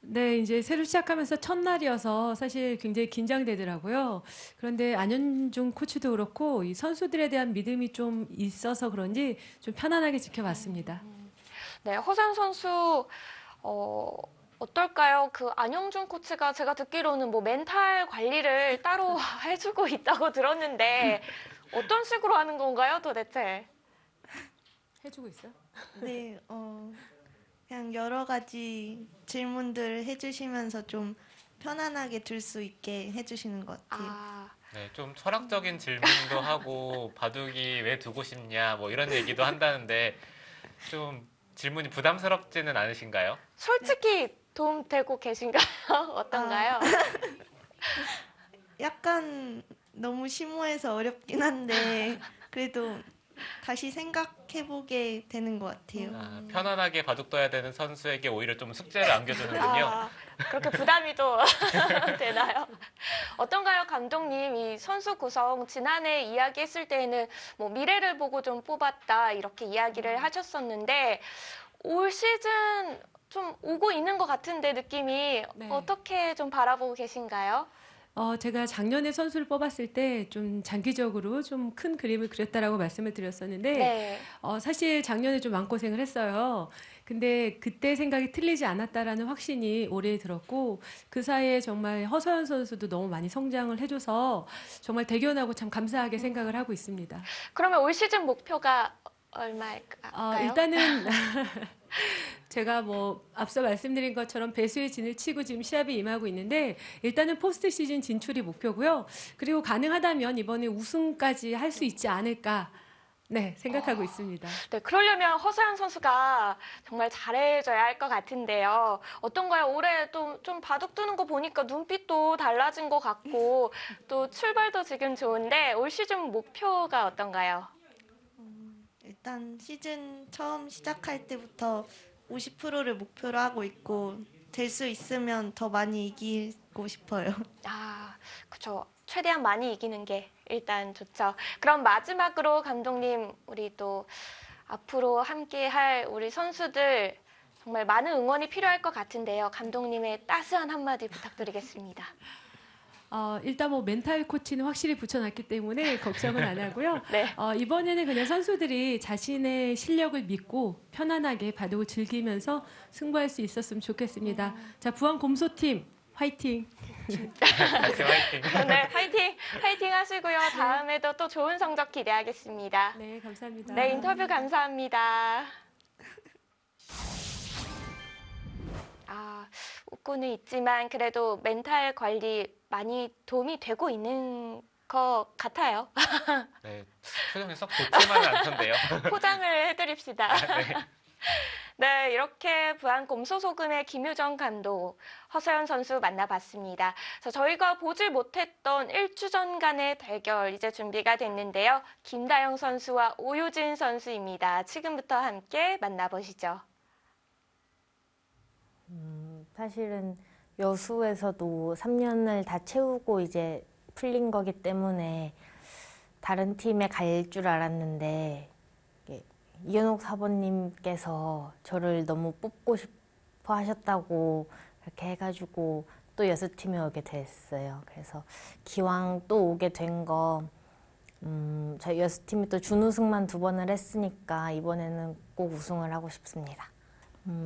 네, 이제 새로 시작하면서 첫날이어서 사실 굉장히 긴장되더라고요. 그런데 안현중 코치도 그렇고 이 선수들에 대한 믿음이 좀 있어서 그런지 좀 편안하게 지켜봤습니다. 네, 허선 선수 어떨까요? 그 안영준 코치가 제가 듣기로는 뭐 멘탈 관리를 따로 해주고 있다고 들었는데 어떤 식으로 하는 건가요, 도대체? 해주고 있어요? 네, 그냥 여러 가지 질문들 해주시면서 좀 편안하게 들 수 있게 해주시는 것 같아요. 아, 네, 좀 철학적인 질문도 하고 바둑이 왜 두고 싶냐 뭐 이런 얘기도 한다는데 좀 질문이 부담스럽지는 않으신가요? 솔직히 도움되고 계신가요? 어떤가요? 약간 너무 심오해서 어렵긴 한데 그래도 다시 생각해보게 되는 것 같아요. 아, 편안하게 바둑 둬야 되는 선수에게 오히려 좀 숙제를 안겨주는군요. 아, 그렇게 부담이 또 되나요? 어떤가요, 감독님? 이 선수 구성 지난해 이야기했을 때에는 뭐 미래를 보고 좀 뽑았다 이렇게 이야기를 하셨었는데 올 시즌 좀 오고 있는 것 같은데 느낌이 네. 어떻게 좀 바라보고 계신가요? 제가 작년에 선수를 뽑았을 때 좀 장기적으로 좀 큰 그림을 그렸다라고 말씀을 드렸었는데 네. 사실 작년에 좀 마음고생을 했어요. 근데 그때 생각이 틀리지 않았다라는 확신이 올해 들었고 그 사이에 정말 허서연 선수도 너무 많이 성장을 해줘서 정말 대견하고 참 감사하게 생각을 하고 있습니다. 그러면 올 시즌 목표가 얼마일까요? 일단은 제가 뭐 앞서 말씀드린 것처럼 배수의 진을 치고 지금 시합에 임하고 있는데 일단은 포스트 시즌 진출이 목표고요. 그리고 가능하다면 이번에 우승까지 할 수 있지 않을까 네, 생각하고 있습니다. 네, 그러려면 허서연 선수가 정말 잘해줘야 할 것 같은데요. 어떤가요? 올해 또 좀 바둑 두는 거 보니까 눈빛도 달라진 것 같고 또 출발도 지금 좋은데 올 시즌 목표가 어떤가요? 일단 시즌 처음 시작할 때부터 50%를 목표로 하고 있고 될 수 있으면 더 많이 이기고 싶어요. 아, 그렇죠. 최대한 많이 이기는 게 일단 좋죠. 그럼 마지막으로 감독님, 우리 또 앞으로 함께할 우리 선수들 정말 많은 응원이 필요할 것 같은데요. 감독님의 따스한 한마디 부탁드리겠습니다. 일단 뭐 멘탈 코치는 확실히 붙여놨기 때문에 걱정은 안 하고요. 네. 이번에는 그냥 선수들이 자신의 실력을 믿고 편안하게 바둑을 즐기면서 승부할 수 있었으면 좋겠습니다. 자, 부안 곰소팀 화이팅! 같이 화이팅! 네, 화이팅! 화이팅 하시고요. 다음에도 또 좋은 성적 기대하겠습니다. 네, 감사합니다. 네, 인터뷰 감사합니다. 웃고는 있지만 그래도 멘탈 관리 많이 도움이 되고 있는 것 같아요. 네, 표정이 썩 좋지만은 않던데요. 포장을 해드립시다. 네. 네, 이렇게 부안 곰소소금의 김효정 감독, 허서연 선수 만나봤습니다. 저희가 보질 못했던 1주전간의 대결 이제 준비가 됐는데요. 김다영 선수와 오유진 선수입니다. 지금부터 함께 만나보시죠. 사실은 여수에서도 3년을 다 채우고 이제 풀린 거기 때문에 다른 팀에 갈 줄 알았는데 이현옥 사모님께서 저를 너무 뽑고 싶어 하셨다고 그렇게 해가지고 또 여수팀에 오게 됐어요. 그래서 기왕 또 오게 된 거 저희 여수팀이 또 준우승만 2번을 했으니까 이번에는 꼭 우승을 하고 싶습니다.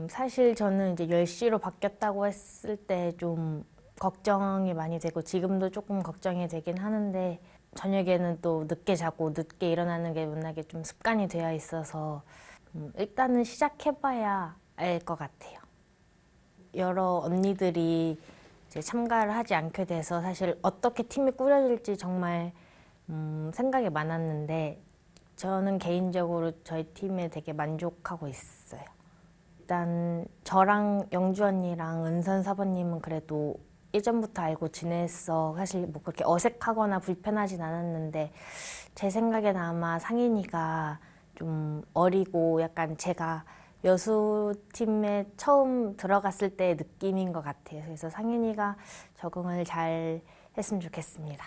사실 저는 이제 10시로 바뀌었다고 했을 때 좀 걱정이 많이 되고 지금도 조금 걱정이 되긴 하는데 저녁에는 또 늦게 자고 늦게 일어나는 게 워낙에 좀 습관이 되어 있어서 일단은 시작해봐야 알 것 같아요. 여러 언니들이 이제 참가를 하지 않게 돼서 사실 어떻게 팀이 꾸려질지 정말 생각이 많았는데 저는 개인적으로 저희 팀에 되게 만족하고 있어요. 일단 저랑 영주 언니랑 은선 사부님은 그래도 예전부터 알고 지냈어. 사실 뭐 그렇게 어색하거나 불편하진 않았는데 제 생각엔 아마 상인이가 좀 어리고 약간 제가 여수팀에 처음 들어갔을 때의 느낌인 것 같아요. 그래서 상인이가 적응을 잘 했으면 좋겠습니다.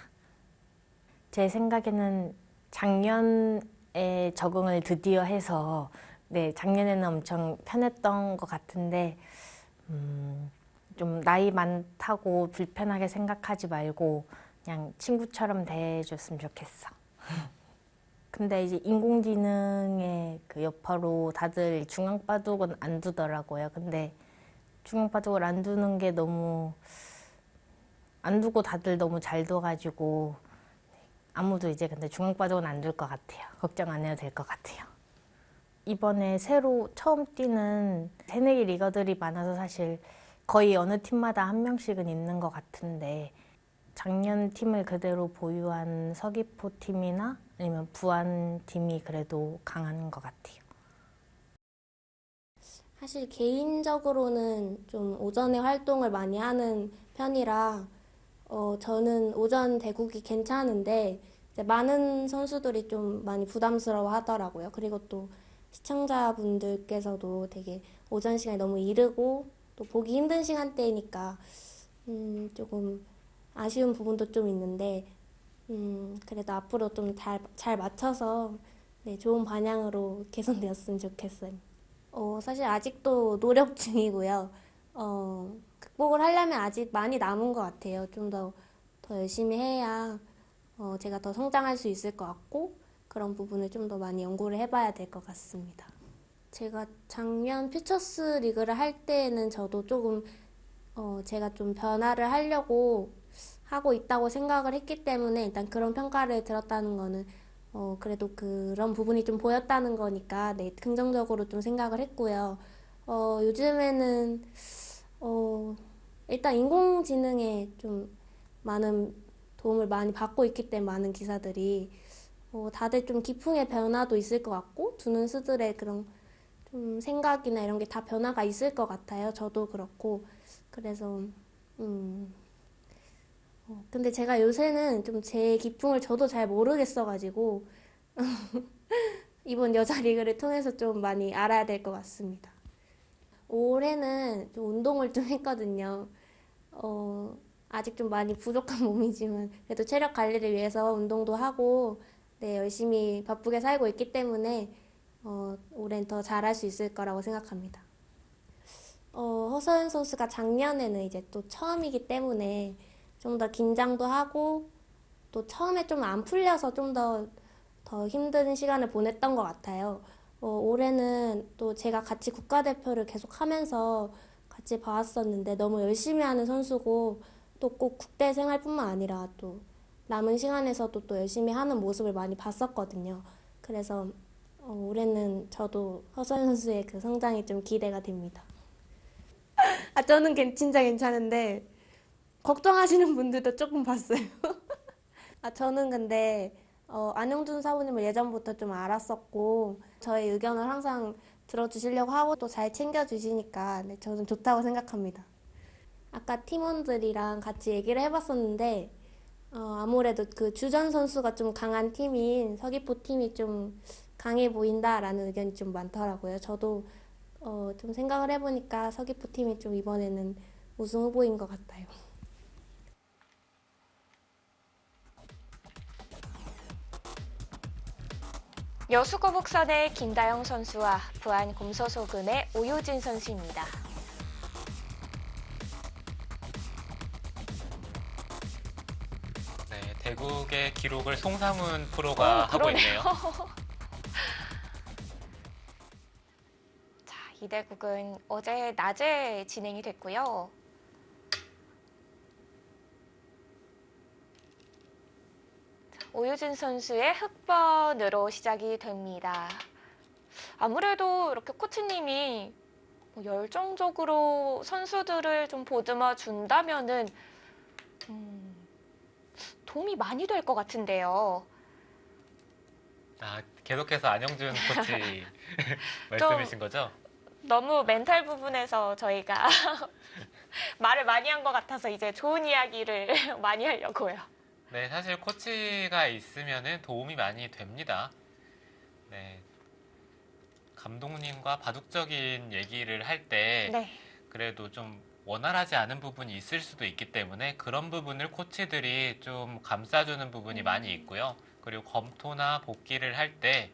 제 생각에는 작년에 적응을 드디어 해서 네, 작년에는 엄청 편했던 것 같은데 좀 나이 많다고 불편하게 생각하지 말고 그냥 친구처럼 대해줬으면 좋겠어. 근데 이제 인공지능의 그 여파로 다들 중앙바둑은 안 두더라고요. 근데 중앙바둑을 안 두는 게 너무 안 두고 다들 너무 잘 둬가지고 아무도 이제 근데 중앙바둑은 안 둘 것 같아요. 걱정 안 해도 될 것 같아요. 이번에 새로 처음 뛰는 새내기 리거들이 많아서 사실 거의 어느 팀마다 한 명씩은 있는 것 같은데 작년 팀을 그대로 보유한 서귀포 팀이나 아니면 부안 팀이 그래도 강한 것 같아요. 사실 개인적으로는 좀 오전에 활동을 많이 하는 편이라 저는 오전 대국이 괜찮은데 이제 많은 선수들이 좀 많이 부담스러워 하더라고요. 그리고 또 시청자분들께서도 되게 오전 시간이 너무 이르고 또 보기 힘든 시간대니까 조금 아쉬운 부분도 좀 있는데 그래도 앞으로 좀 잘 맞춰서 네, 좋은 방향으로 개선되었으면 좋겠어요. 사실 아직도 노력 중이고요. 극복을 하려면 아직 많이 남은 것 같아요. 좀 더 열심히 해야 제가 더 성장할 수 있을 것 같고 그런 부분을 좀 더 많이 연구를 해봐야 될 것 같습니다. 제가 작년 퓨처스 리그를 할 때는 저도 조금 제가 좀 변화를 하려고 하고 있다고 생각을 했기 때문에 일단 그런 평가를 들었다는 거는 그래도 그런 부분이 좀 보였다는 거니까 네, 긍정적으로 좀 생각을 했고요. 요즘에는 일단 인공지능에 좀 많은 도움을 많이 받고 있기 때문에 많은 기사들이 다들 좀 기풍의 변화도 있을 것 같고 두는 수들의 그런 좀 생각이나 이런 게 다 변화가 있을 것 같아요. 저도 그렇고 그래서 근데 제가 요새는 좀 제 기풍을 저도 잘 모르겠어가지고 이번 여자 리그를 통해서 좀 많이 알아야 될 것 같습니다. 올해는 좀 운동을 좀 했거든요. 아직 좀 많이 부족한 몸이지만 그래도 체력 관리를 위해서 운동도 하고 네, 열심히 바쁘게 살고 있기 때문에 올해는 더 잘할 수 있을 거라고 생각합니다. 허서연 선수가 작년에는 이제 또 처음이기 때문에 좀 더 긴장도 하고 또 처음에 좀 안 풀려서 좀 더 힘든 시간을 보냈던 것 같아요. 올해는 또 제가 같이 국가대표를 계속 하면서 같이 봐왔었는데 너무 열심히 하는 선수고 또 꼭 국대 생활뿐만 아니라 또 남은 시간에서도 또 열심히 하는 모습을 많이 봤었거든요. 그래서 올해는 저도 허서연 선수의 그 성장이 좀 기대가 됩니다. 저는 진짜 괜찮은데 걱정하시는 분들도 조금 봤어요. 저는 근데 안영준 사부님을 예전부터 좀 알았었고 저의 의견을 항상 들어주시려고 하고 또 잘 챙겨주시니까 네, 저는 좋다고 생각합니다. 아까 팀원들이랑 같이 얘기를 해봤었는데 아무래도 그 주전 선수가 좀 강한 팀인 서귀포 팀이 좀 강해 보인다라는 의견이 좀 많더라고요. 저도 좀 생각을 해보니까 서귀포 팀이 좀 이번에는 우승 후보인 것 같아요. 여수 거북선의 김다영 선수와 부안 곰서소금의 오효진 선수입니다. 네, 대국의 기록을 송상훈 프로가 하고 그러네요. 있네요. 자, 이 대국은 어제 낮에 진행이 됐고요. 오유진 선수의 흑번으로 시작이 됩니다. 아무래도 이렇게 코치님이 뭐 열정적으로 선수들을 좀 보듬어 준다면은 도움이 많이 될 것 같은데요. 아, 계속해서 안영준 코치 말씀이신 거죠? 너무 멘탈 부분에서 저희가 말을 많이 한 것 같아서 이제 좋은 이야기를 많이 하려고요. 네, 사실 코치가 있으면은 도움이 많이 됩니다. 네, 감독님과 바둑적인 얘기를 할 때 네. 그래도 좀 원활하지 않은 부분이 있을 수도 있기 때문에 그런 부분을 코치들이 좀 감싸주는 부분이 많이 있고요. 그리고 검토나 복귀를 할 때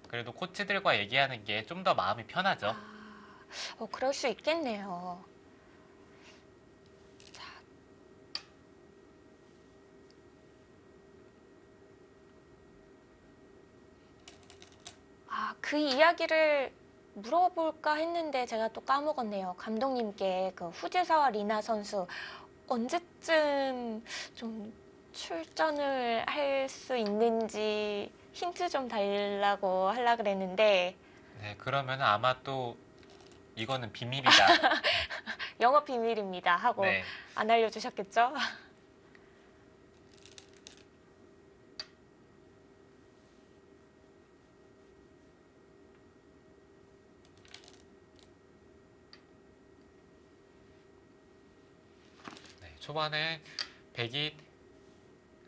그래도 코치들과 얘기하는 게 좀 더 마음이 편하죠. 그럴 수 있겠네요. 그 이야기를 물어볼까 했는데 제가 또 까먹었네요. 감독님께 그 후지사와 리나 선수 언제쯤 좀 출전을 할 수 있는지 힌트 좀 달라고 하려고 그랬는데 네, 그러면 아마 또 이거는 비밀이다. 영업 비밀입니다 하고 네, 안 알려주셨겠죠? 네, 초반에 백이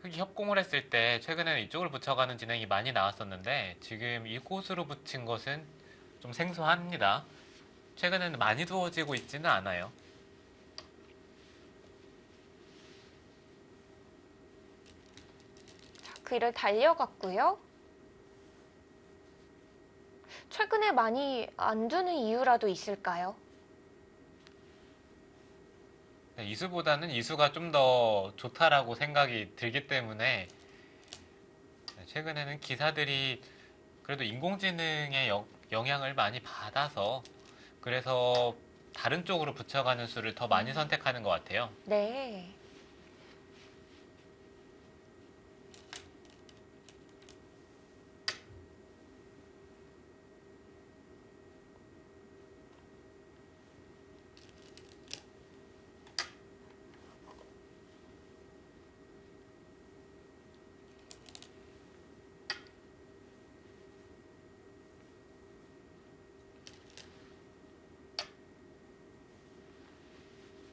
흑이 협공을 했을 때 최근에는 이쪽을 붙여가는 진행이 많이 나왔었는데 지금 이곳으로 붙인 것은 좀 생소합니다. 최근에는 많이 두어지고 있지는 않아요. 그를 달려갔고요. 최근에 많이 안 두는 이유라도 있을까요? 네, 이수보다는 이수가 좀 더 좋다라고 생각이 들기 때문에 네, 최근에는 기사들이 그래도 인공지능의 영향을 많이 받아서 그래서 다른 쪽으로 붙여가는 수를 더 많이 선택하는 것 같아요. 네.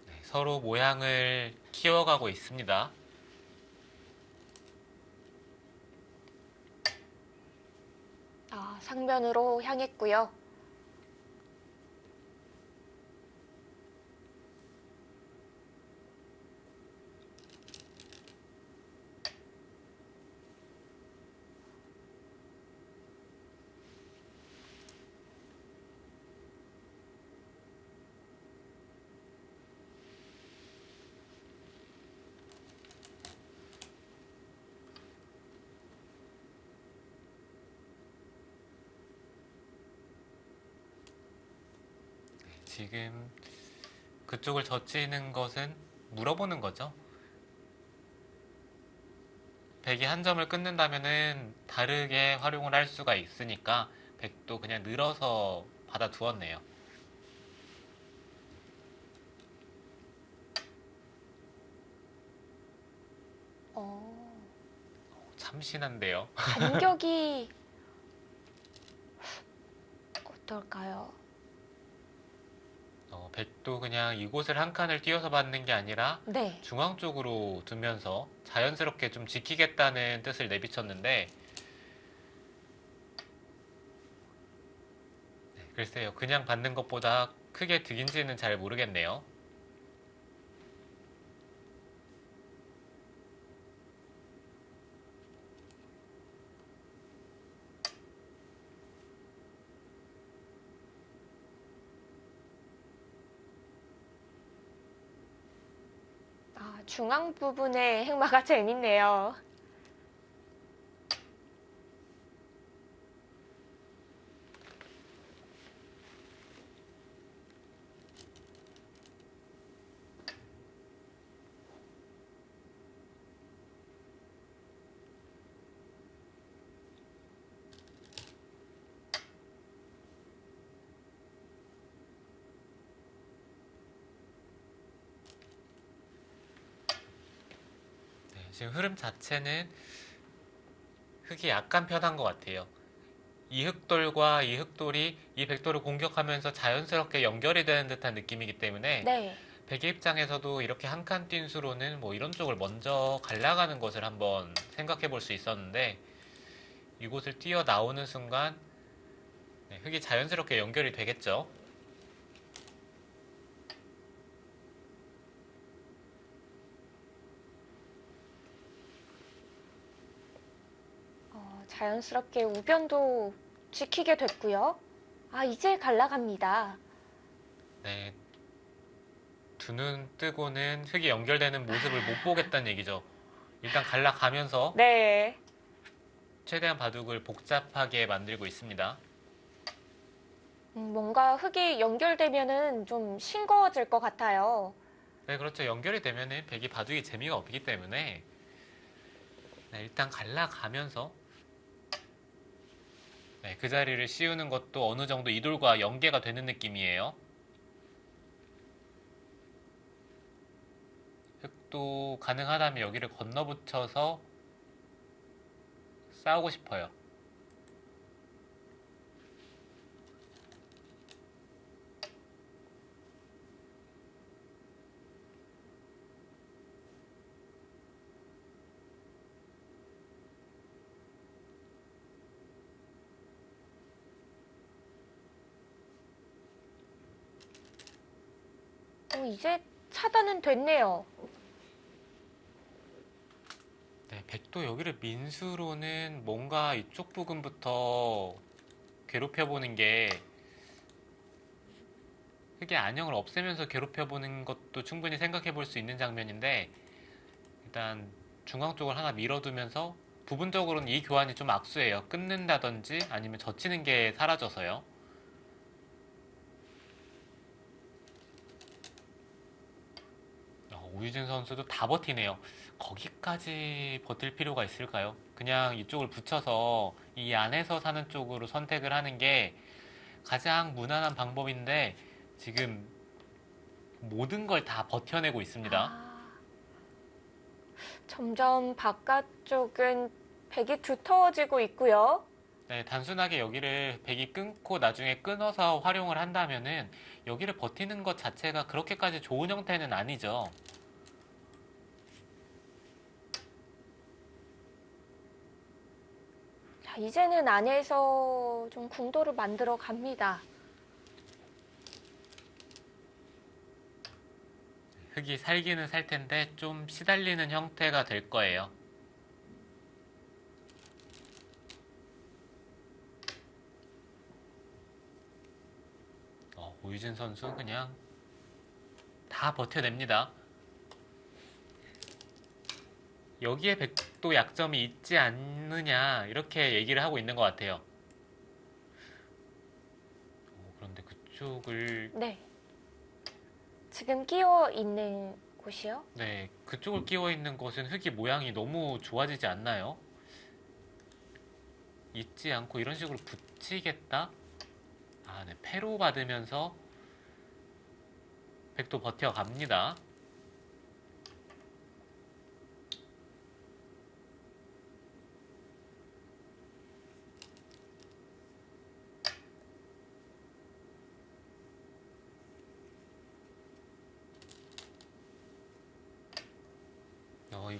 네, 서로 모양을 키워가고 있습니다. 상면으로 향했고요. 지금 그쪽을 젖히는 것은 물어보는 거죠. 백이 한 점을 끊는다면은 다르게 활용을 할 수가 있으니까 백도 그냥 늘어서 받아두었네요. 참신한데요. 간격이 어떨까요? 백도 그냥 이곳을 한 칸을 띄워서 받는 게 아니라 네. 중앙 쪽으로 두면서 자연스럽게 좀 지키겠다는 뜻을 내비쳤는데 네, 글쎄요. 그냥 받는 것보다 크게 득인지는 잘 모르겠네요. 중앙 부분의 행마가 재밌네요. 지금 흐름 자체는 흑이 약간 편한 것 같아요. 이 흑돌과 이 흑돌이 이 백돌을 공격하면서 자연스럽게 연결이 되는 듯한 느낌이기 때문에 네. 백의 입장에서도 이렇게 한 칸 뛴 수로는 뭐 이런 쪽을 먼저 갈라가는 것을 한번 생각해 볼 수 있었는데 이곳을 뛰어 나오는 순간 네, 흑이 자연스럽게 연결이 되겠죠. 자연스럽게 우변도 지키게 됐고요. 아, 이제 갈라갑니다. 네, 두 눈 뜨고는 흑이 연결되는 모습을 못 보겠다는 얘기죠. 일단 갈라가면서 네. 최대한 바둑을 복잡하게 만들고 있습니다. 뭔가 흙이 연결되면은 좀 싱거워질 것 같아요. 네, 그렇죠. 연결이 되면은 백이 바둑이 재미가 없기 때문에 네, 일단 갈라가면서 네, 그 자리를 씌우는 것도 어느 정도 이돌과 연계가 되는 느낌이에요. 흑도 가능하다면 여기를 건너붙여서 싸우고 싶어요. 이제 차단은 됐네요. 네, 백도 여기를 민수로는 뭔가 이쪽 부분부터 괴롭혀보는 게 흑의 안형을 없애면서 괴롭혀보는 것도 충분히 생각해 볼 수 있는 장면인데 일단 중앙 쪽을 하나 밀어두면서 부분적으로는 이 교환이 좀 악수예요. 끊는다든지 아니면 젖히는 게 사라져서요. 오유진 선수도 다 버티네요. 거기까지 버틸 필요가 있을까요? 그냥 이쪽을 붙여서 이 안에서 사는 쪽으로 선택을 하는 게 가장 무난한 방법인데 지금 모든 걸 다 버텨내고 있습니다. 점점 바깥쪽은 백이 두터워지고 있고요. 네, 단순하게 여기를 백이 끊고 나중에 끊어서 활용을 한다면은 여기를 버티는 것 자체가 그렇게까지 좋은 형태는 아니죠. 자, 이제는 안에서 좀 궁도를 만들어 갑니다. 흑이 살기는 살 텐데 좀 시달리는 형태가 될 거예요. 오유진 선수 그냥 다 버텨냅니다. 여기에 백도 약점이 있지 않느냐 이렇게 얘기를 하고 있는 것 같아요. 그런데 그쪽을 네. 지금 끼워 있는 곳이요? 네, 그쪽을 끼워 있는 것은 흑이 모양이 너무 좋아지지 않나요? 잊지 않고 이런 식으로 붙이겠다? 아, 네, 패로 받으면서 백도 버텨갑니다.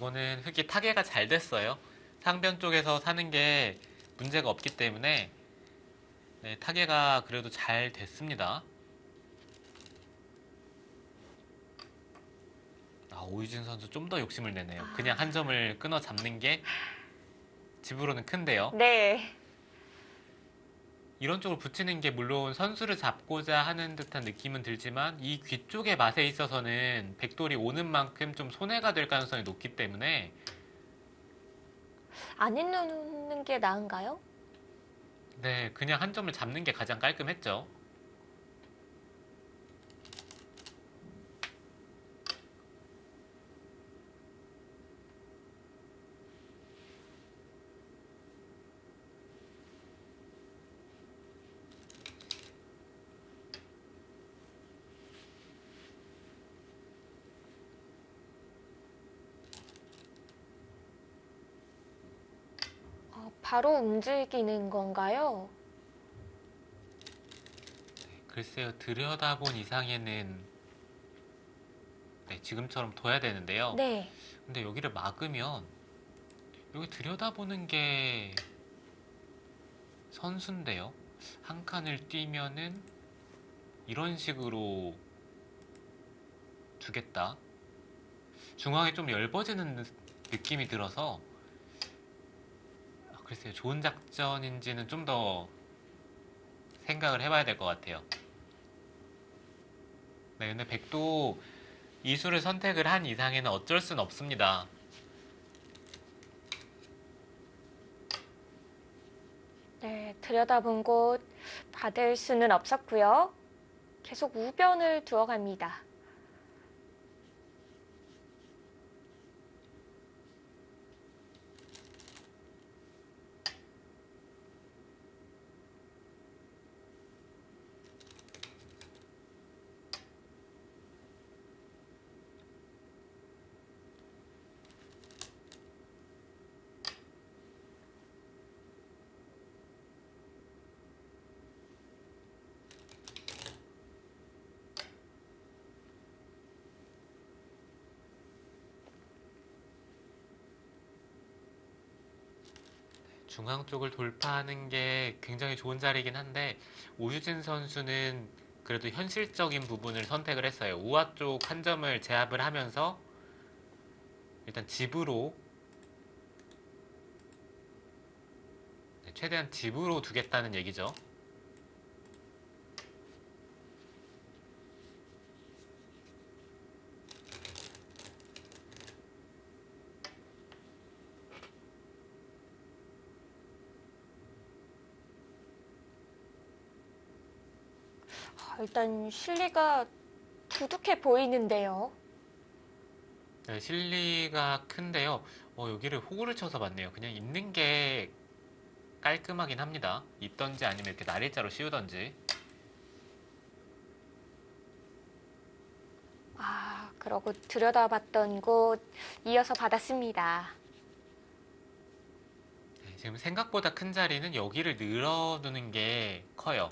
이거는 흑이 타개가 잘 됐어요. 상변 쪽에서 사는 게 문제가 없기 때문에 네, 타개가 그래도 잘 됐습니다. 오유진 선수 좀 더 욕심을 내네요. 그냥 한 점을 끊어 잡는 게 집으로는 큰데요. 네. 이런 쪽으로 붙이는 게 물론 선수를 잡고자 하는 듯한 느낌은 들지만 이 귀 쪽의 맛에 있어서는 백돌이 오는 만큼 좀 손해가 될 가능성이 높기 때문에 안 있는 게 나은가요? 네, 그냥 한 점을 잡는 게 가장 깔끔했죠. 바로 움직이는 건가요? 글쎄요, 들여다본 이상에는 네, 지금처럼 둬야 되는데요. 네. 근데 여기를 막으면 여기 들여다보는 게 선수인데요. 한 칸을 뛰면은 이런 식으로 두겠다. 중앙이 좀 얇아지는 느낌이 들어서 글쎄요, 좋은 작전인지는 좀 더 생각을 해봐야 될 것 같아요. 네, 근데 백도 이 수를 선택을 한 이상에는 어쩔 순 없습니다. 네, 들여다본 곳 받을 수는 없었고요. 계속 우변을 두어갑니다. 중앙 쪽을 돌파하는 게 굉장히 좋은 자리이긴 한데 오유진 선수는 그래도 현실적인 부분을 선택을 했어요. 우아 쪽 한 점을 제압을 하면서 일단 집으로 최대한 집으로 두겠다는 얘기죠. 일단 실리가 두둑해 보이는데요. 네, 실리가 큰데요. 여기를 호구를 쳐서 봤네요. 그냥 있는 게 깔끔하긴 합니다. 있던지 아니면 이렇게 날일자로 씌우던지. 그러고 들여다봤던 곳 이어서 받았습니다. 네, 지금 생각보다 큰 자리는 여기를 늘어두는 게 커요.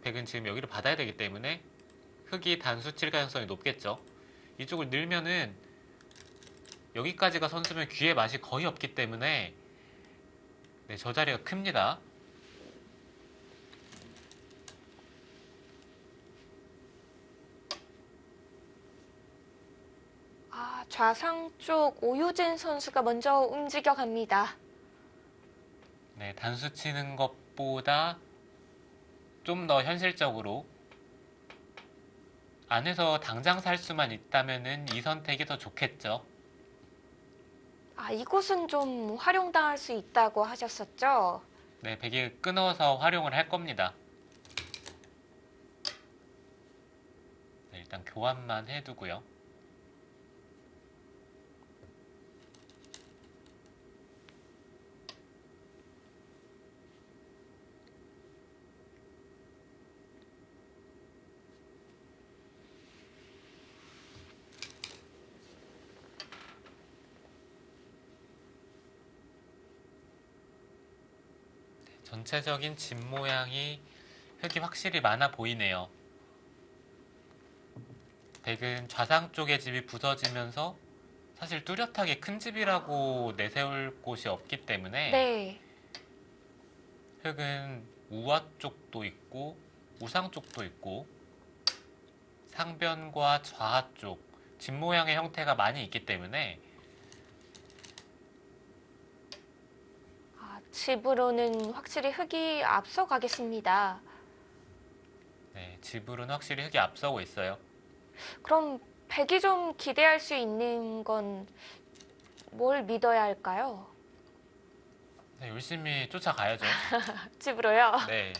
백은 지금 여기를 받아야 되기 때문에 흑이 단수 칠 가능성이 높겠죠. 이쪽을 늘면은 여기까지가 선수면 귀에 맛이 거의 없기 때문에 네, 저 자리가 큽니다. 좌상 쪽 오유진 선수가 먼저 움직여 갑니다. 네, 단수 치는 것보다 좀 더 현실적으로 안에서 당장 살 수만 있다면은 이 선택이 더 좋겠죠. 이곳은 좀 활용당할 수 있다고 하셨었죠? 네, 백이 끊어서 활용을 할 겁니다. 네, 일단 교환만 해두고요. 전체적인 집 모양이 흙이 확실히 많아 보이네요. 백은 좌상 쪽의 집이 부서지면서 사실 뚜렷하게 큰 집이라고 내세울 곳이 없기 때문에 네. 흙은 우아 쪽도 있고 우상 쪽도 있고 상변과 좌하 쪽 집 모양의 형태가 많이 있기 때문에 집으로는 확실히 흙이 앞서가겠습니다. 네, 집으로는 확실히 흙이 앞서고 있어요. 그럼 백이 좀 기대할 수 있는 건 뭘 믿어야 할까요? 네, 열심히 쫓아가야죠. 집으로요? 네.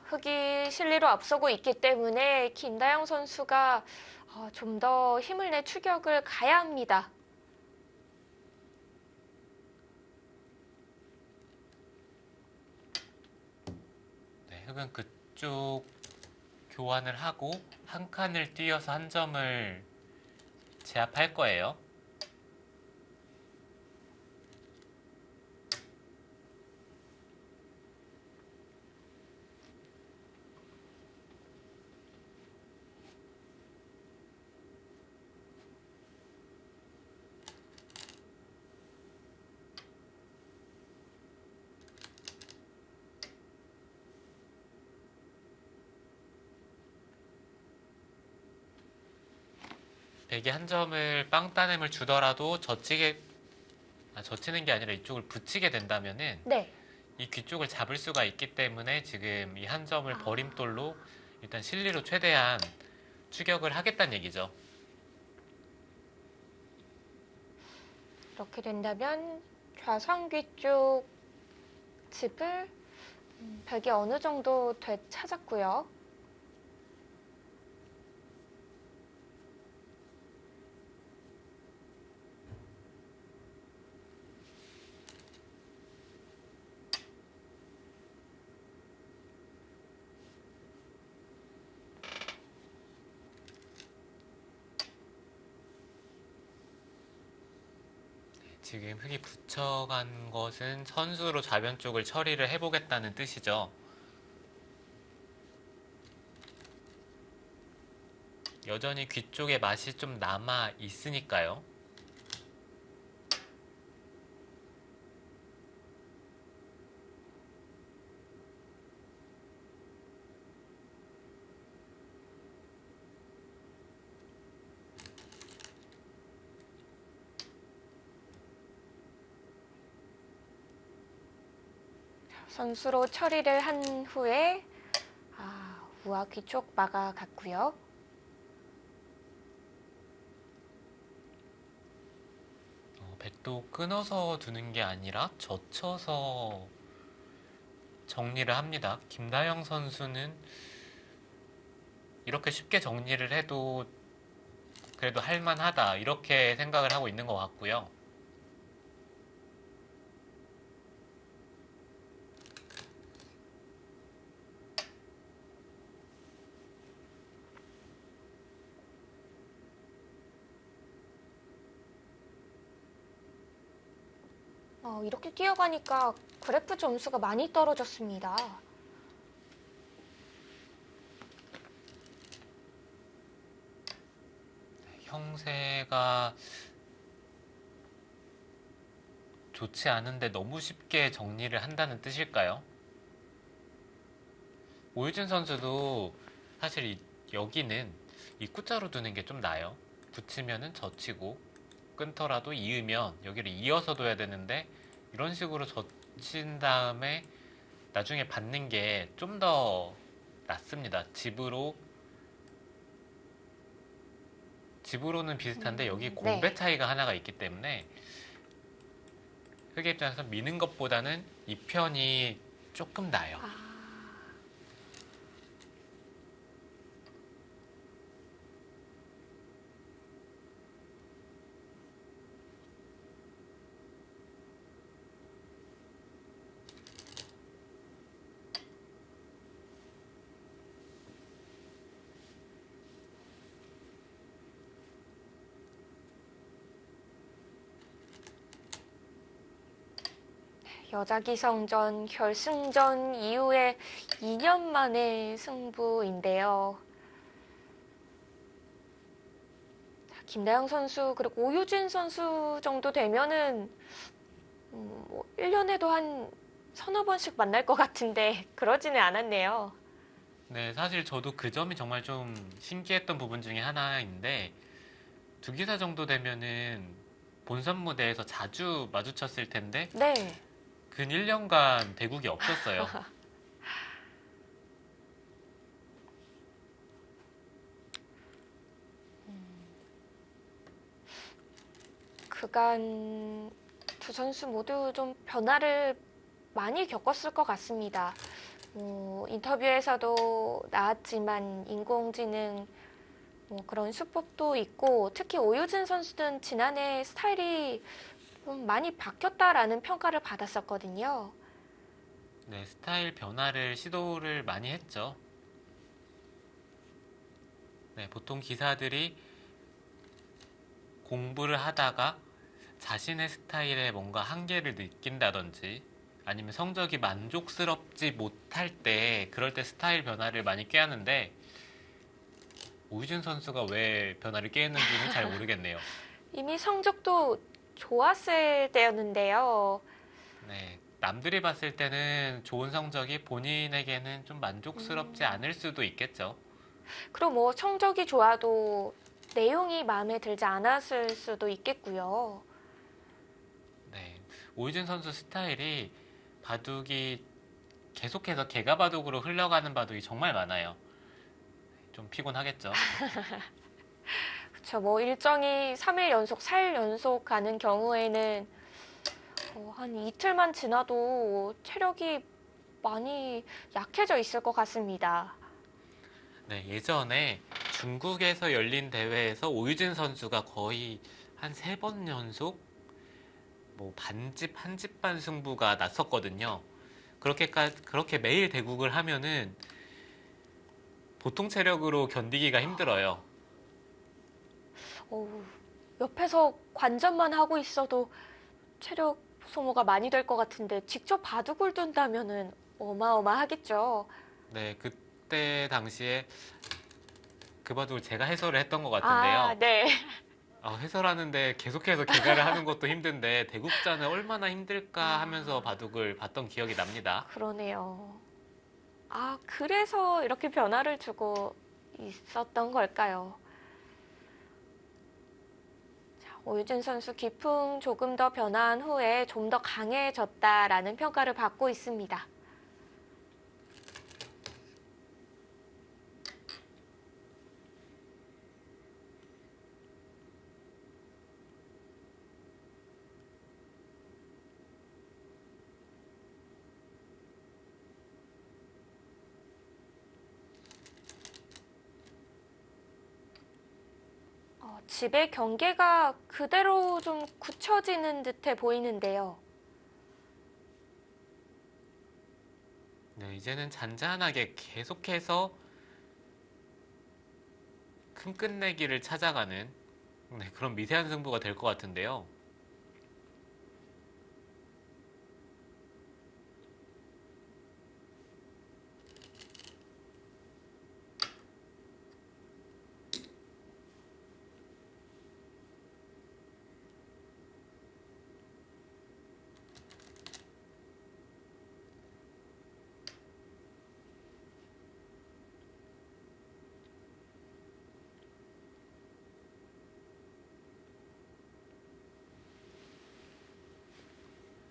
흙이 실리로 앞서고 있기 때문에 김다영 선수가 좀 더 힘을 내 추격을 가야 합니다. 흑은 그쪽 교환을 하고 한 칸을 띄어서 한 점을 제압할 거예요. 백이 한 점을 빵 따냄을 주더라도 젖히는 게 아니라 이쪽을 붙이게 된다면은 네. 이 귀 쪽을 잡을 수가 있기 때문에 지금 이 한 점을 버림돌로 일단 실리로 최대한 추격을 하겠다는 얘기죠. 이렇게 된다면 좌상귀 쪽 짚을 벽이 어느 정도 되찾았고요. 지금 흙이 붙여간 것은 선수로 좌변 쪽을 처리를 해보겠다는 뜻이죠. 여전히 귀 쪽에 맛이 좀 남아 있으니까요. 선수로 처리를 한 후에 우아 귀 쪽 막아갔고요. 백도 끊어서 두는 게 아니라 젖혀서 정리를 합니다. 김다영 선수는 이렇게 쉽게 정리를 해도 그래도 할만하다 이렇게 생각을 하고 있는 것 같고요. 이렇게 뛰어가니까 그래프 점수가 많이 떨어졌습니다. 형세가 좋지 않은데 너무 쉽게 정리를 한다는 뜻일까요? 오유진 선수도 사실 여기는 입구자로 두는 게 좀 나아요. 붙이면은 젖히고 끊더라도 이으면 여기를 이어서 둬야 되는데 이런 식으로 젖힌 다음에 나중에 받는 게 좀 더 낫습니다. 집으로는 비슷한데 여기 공배 네. 차이가 하나가 있기 때문에 흑의 입장에서 미는 것보다는 이 편이 조금 나아요. 여자기성전 결승전 이후에 2년 만의 승부인데요. 김다영 선수 그리고 오유진 선수 정도 되면은 1년에도 한 서너 번씩 만날 것 같은데 그러지는 않았네요. 네, 사실 저도 그 점이 정말 좀 신기했던 부분 중에 하나인데 두 기사 정도 되면은 본선 무대에서 자주 마주쳤을 텐데 네. 근 1년간 대국이 없었어요. 그간 두 선수 모두 좀 변화를 많이 겪었을 것 같습니다. 인터뷰에서도 나왔지만 인공지능 그런 수법도 있고 특히 오유진 선수는 지난해 스타일이 좀 많이 바뀌었다라는 평가를 받았었거든요. 네, 스타일 변화를 시도를 많이 했죠. 네, 보통 기사들이 공부를 하다가 자신의 스타일에 뭔가 한계를 느낀다든지 아니면 성적이 만족스럽지 못할 때 그럴 때 스타일 변화를 많이 꾀하는데 오유진 선수가 왜 변화를 꾀했는지는 잘 모르겠네요. 이미 성적도 좋았을 때였는데요. 네, 남들이 봤을 때는 좋은 성적이 본인에게는 좀 만족스럽지 않을 수도 있겠죠. 그리고 뭐 성적이 좋아도 내용이 마음에 들지 않았을 수도 있겠고요. 네, 오유진 선수 스타일이 바둑이 계속해서 개가 바둑으로 흘러가는 바둑이 정말 많아요. 좀 피곤하겠죠. 그렇죠. 뭐 일정이 3일 연속, 4일 연속 가는 경우에는 한 이틀만 지나도 체력이 많이 약해져 있을 것 같습니다. 네, 예전에 중국에서 열린 대회에서 오유진 선수가 거의 한 3번 연속 뭐 반집, 한집 반 승부가 났었거든요. 그렇게 매일 대국을 하면은 보통 체력으로 견디기가 힘들어요. 어우, 옆에서 관전만 하고 있어도 체력 소모가 많이 될 것 같은데 직접 바둑을 둔다면은 어마어마하겠죠. 네, 그때 당시에 그 바둑을 제가 해설을 했던 것 아, 같은데요. 네. 해설하는데 계속해서 개가를 하는 것도 힘든데 대국자는 얼마나 힘들까 하면서 아. 바둑을 봤던 기억이 납니다. 그러네요. 아, 그래서 이렇게 변화를 주고 있었던 걸까요? 자, 오유진 선수 기풍 조금 더 변화한 후에 좀 더 강해졌다라는 평가를 받고 있습니다. 집의 경계가 그대로 좀 굳혀지는 듯해 보이는데요. 네, 이제는 잔잔하게 계속해서 큰 끝내기를 찾아가는 그런 미세한 승부가 될 것 같은데요.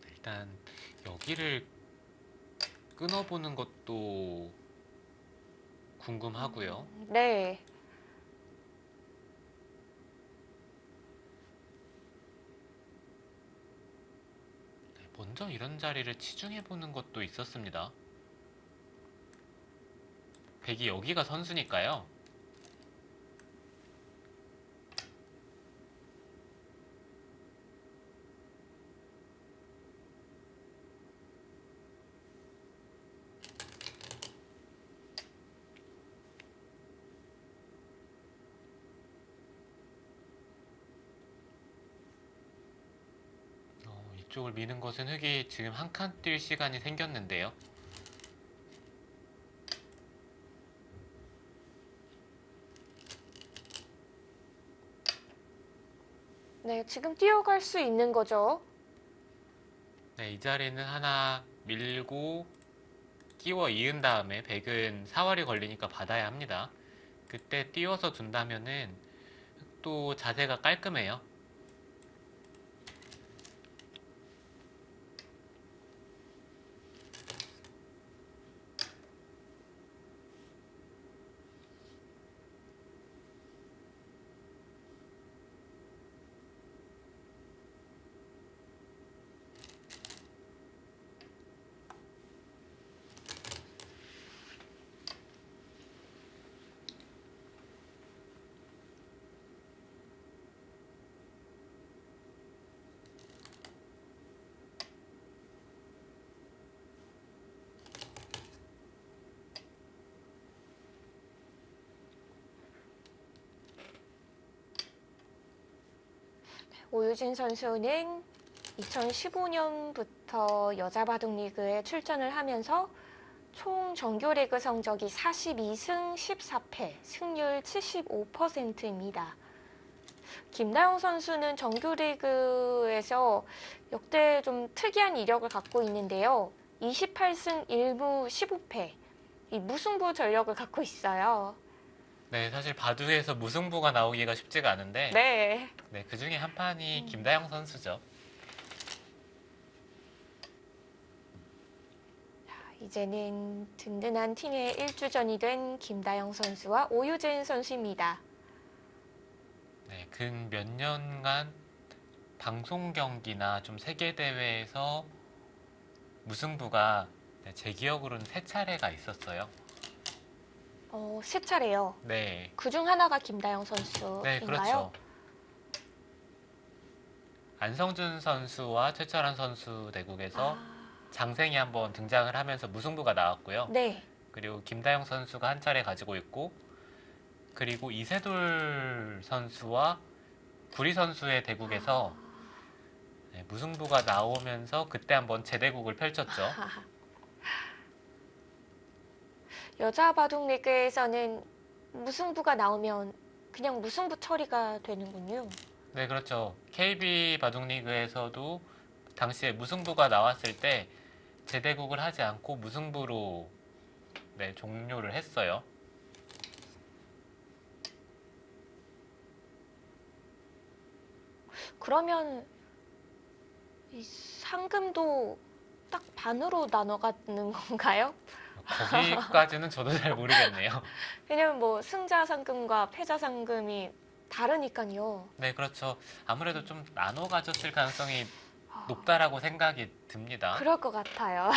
일단 여기를 끊어보는 것도 궁금하고요. 네. 먼저 이런 자리를 치중해보는 것도 있었습니다. 백이 여기가 선수니까요. 이쪽을 미는 것은 흙이 지금 한 칸 뛸 시간이 생겼는데요. 네, 지금 뛰어갈 수 있는 거죠. 네, 이 자리는 하나 밀고 끼워 이은 다음에 백은 사활이 걸리니까 받아야 합니다. 그때 띄워서 둔다면은 또 자세가 깔끔해요. 오유진 선수는 2015년부터 여자 바둑리그에 출전을 하면서 총 정규리그 성적이 42승 14패, 승률 75%입니다. 김다영 선수는 정규리그에서 역대 좀 특이한 이력을 갖고 있는데요. 28승 1무 15패, 이 무승부 전력을 갖고 있어요. 네, 사실 바둑에서 무승부가 나오기가 쉽지가 않은데 네. 네, 그 중에 한 판이 김다영 선수죠. 이제는 든든한 팀의 일주전이 된 김다영 선수와 오유진 선수입니다. 네, 근 몇 년간 방송 경기나 좀 세계 대회에서 무승부가 제 기억으로는 3차례가 있었어요. 세 차례요. 네, 그중 하나가 김다영 선수인가요? 네, 그렇죠. 안성준 선수와 최철환 선수 대국에서 장생이 한번 등장을 하면서 무승부가 나왔고요. 네. 그리고 김다영 선수가 한 차례 가지고 있고, 그리고 이세돌 선수와 구리 선수의 대국에서 네, 무승부가 나오면서 그때 한번 재대국을 펼쳤죠. 여자 바둑 리그에서는 무승부가 나오면 그냥 무승부 처리가 되는군요. 네, 그렇죠. KB 바둑리그에서도 당시에 무승부가 나왔을 때 재대국을 하지 않고 무승부로 네, 종료를 했어요. 그러면 이 상금도 딱 반으로 나눠가는 건가요? 거기까지는 저도 잘 모르겠네요. 왜냐면 뭐 승자 상금과 패자 상금이 다르니까요. 네, 그렇죠. 아무래도 좀 나눠 가졌을 가능성이 높다라고 생각이 듭니다. 그럴 것 같아요.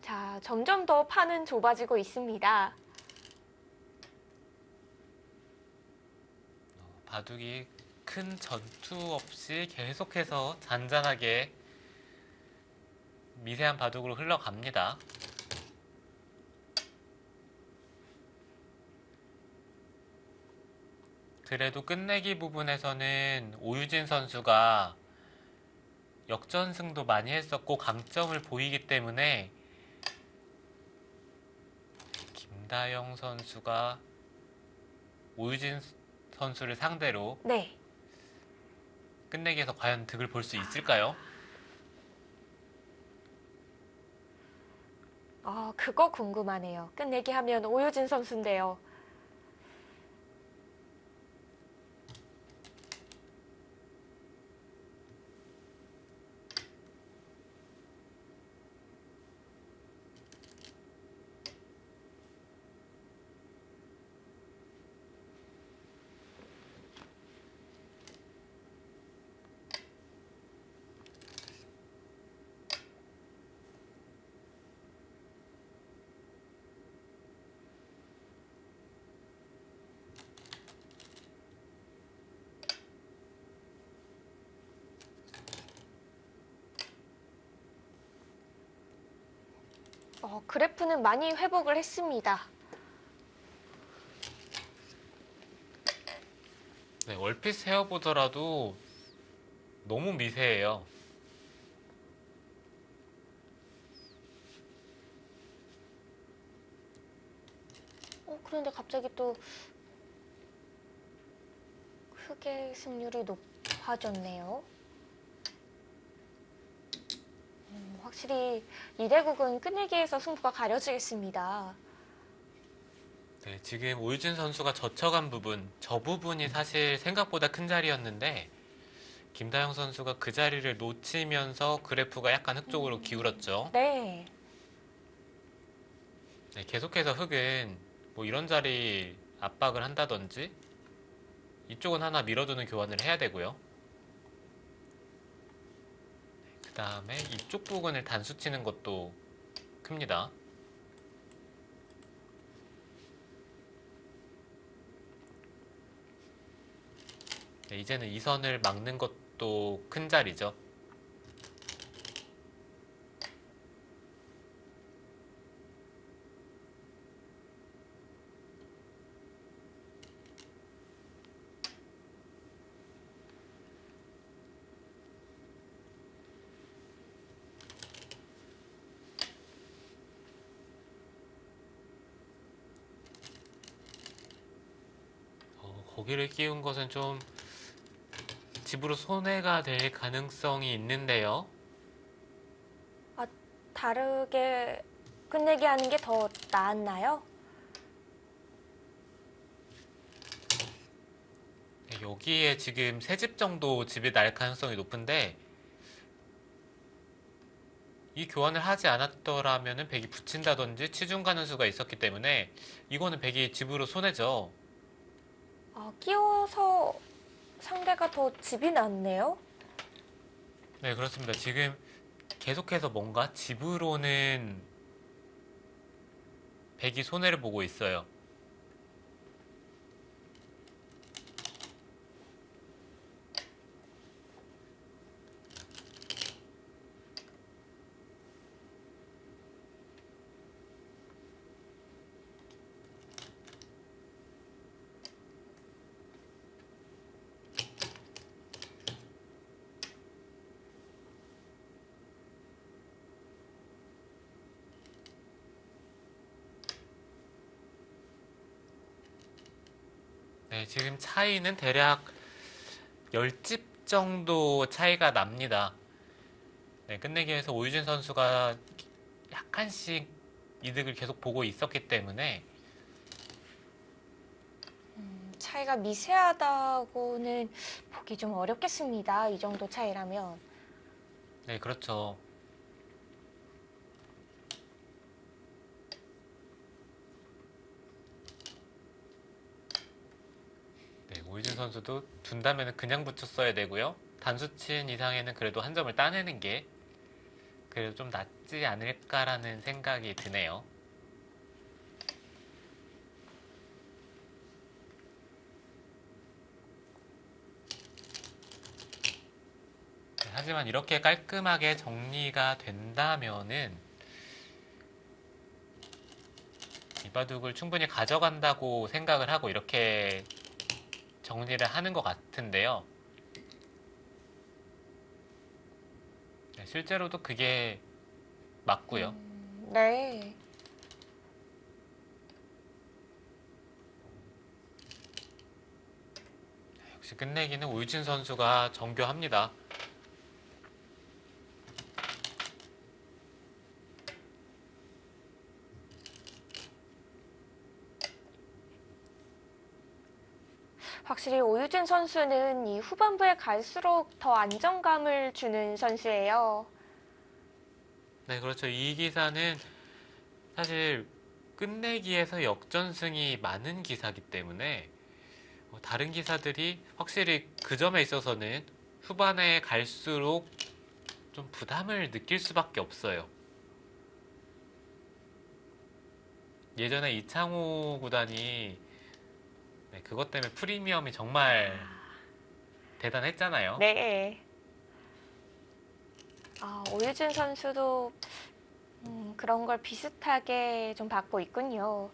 자, 점점 더 판은 좁아지고 있습니다. 바둑이 큰 전투 없이 계속해서 잔잔하게 미세한 바둑으로 흘러갑니다. 그래도 끝내기 부분에서는 오유진 선수가 역전승도 많이 했었고 강점을 보이기 때문에 김다영 선수가 오유진 선수를 상대로 네. 끝내기에서 과연 득을 볼 수 있을까요? 그거 궁금하네요. 끝내기 하면 오유진 선수인데요. 그래프는 많이 회복을 했습니다. 네, 얼핏 세어보더라도 너무 미세해요. 그런데 갑자기 또 크게 승률이 높아졌네요. 확실히 이 대국은 끝내기에서 승부가 가려지겠습니다. 네, 지금 오유진 선수가 젖혀간 부분, 저 부분이 사실 생각보다 큰 자리였는데 김다영 선수가 그 자리를 놓치면서 그래프가 약간 흑 쪽으로 기울었죠. 네. 네, 계속해서 흑은 뭐 이런 자리 압박을 한다든지 이쪽은 하나 밀어두는 교환을 해야 되고요. 그 다음에 이쪽 부분을 단수 치는 것도 큽니다. 네, 이제는 이 선을 막는 것도 큰 자리죠. 거기를 끼운 것은 좀 집으로 손해가 될 가능성이 있는데요. 다르게 끝내기 하는 게 더 나았나요? 네, 여기에 지금 3집 정도 집이 날 가능성이 높은데 이 교환을 하지 않았더라면 백이 붙인다든지 치중 가는 수가 있었기 때문에 이거는 백이 집으로 손해죠. 끼워서 상대가 더 집이 낫네요. 네, 그렇습니다. 지금 계속해서 뭔가 집으로는 백이 손해를 보고 있어요. 네, 지금 차이는 대략 10집 정도 차이가 납니다. 네, 끝내기에서 오유진 선수가 약간씩 이득을 계속 보고 있었기 때문에 차이가 미세하다고는 보기 좀 어렵겠습니다. 이 정도 차이라면. 네, 그렇죠. 네, 오유진 선수도 둔다면 그냥 붙였어야 되고요. 단수친 이상에는 그래도 한 점을 따내는 게 그래도 좀 낫지 않을까라는 생각이 드네요. 네, 하지만 이렇게 깔끔하게 정리가 된다면은 이바둑을 충분히 가져간다고 생각을 하고 이렇게 정리를 하는 것 같은데요. 네, 실제로도 그게 맞고요. 네. 역시 끝내기는 오유진 선수가 정교합니다. 확실히 오유진 선수는 이 후반부에 갈수록 더 안정감을 주는 선수예요. 네, 그렇죠. 이 기사는 사실 끝내기에서 역전승이 많은 기사이기 때문에 다른 기사들이 확실히 그 점에 있어서는 후반에 갈수록 좀 부담을 느낄 수밖에 없어요. 예전에 이창호 구단이 네, 그것 때문에 프리미엄이 정말 대단했잖아요. 네. 오유진 선수도 그런 걸 비슷하게 좀 받고 있군요.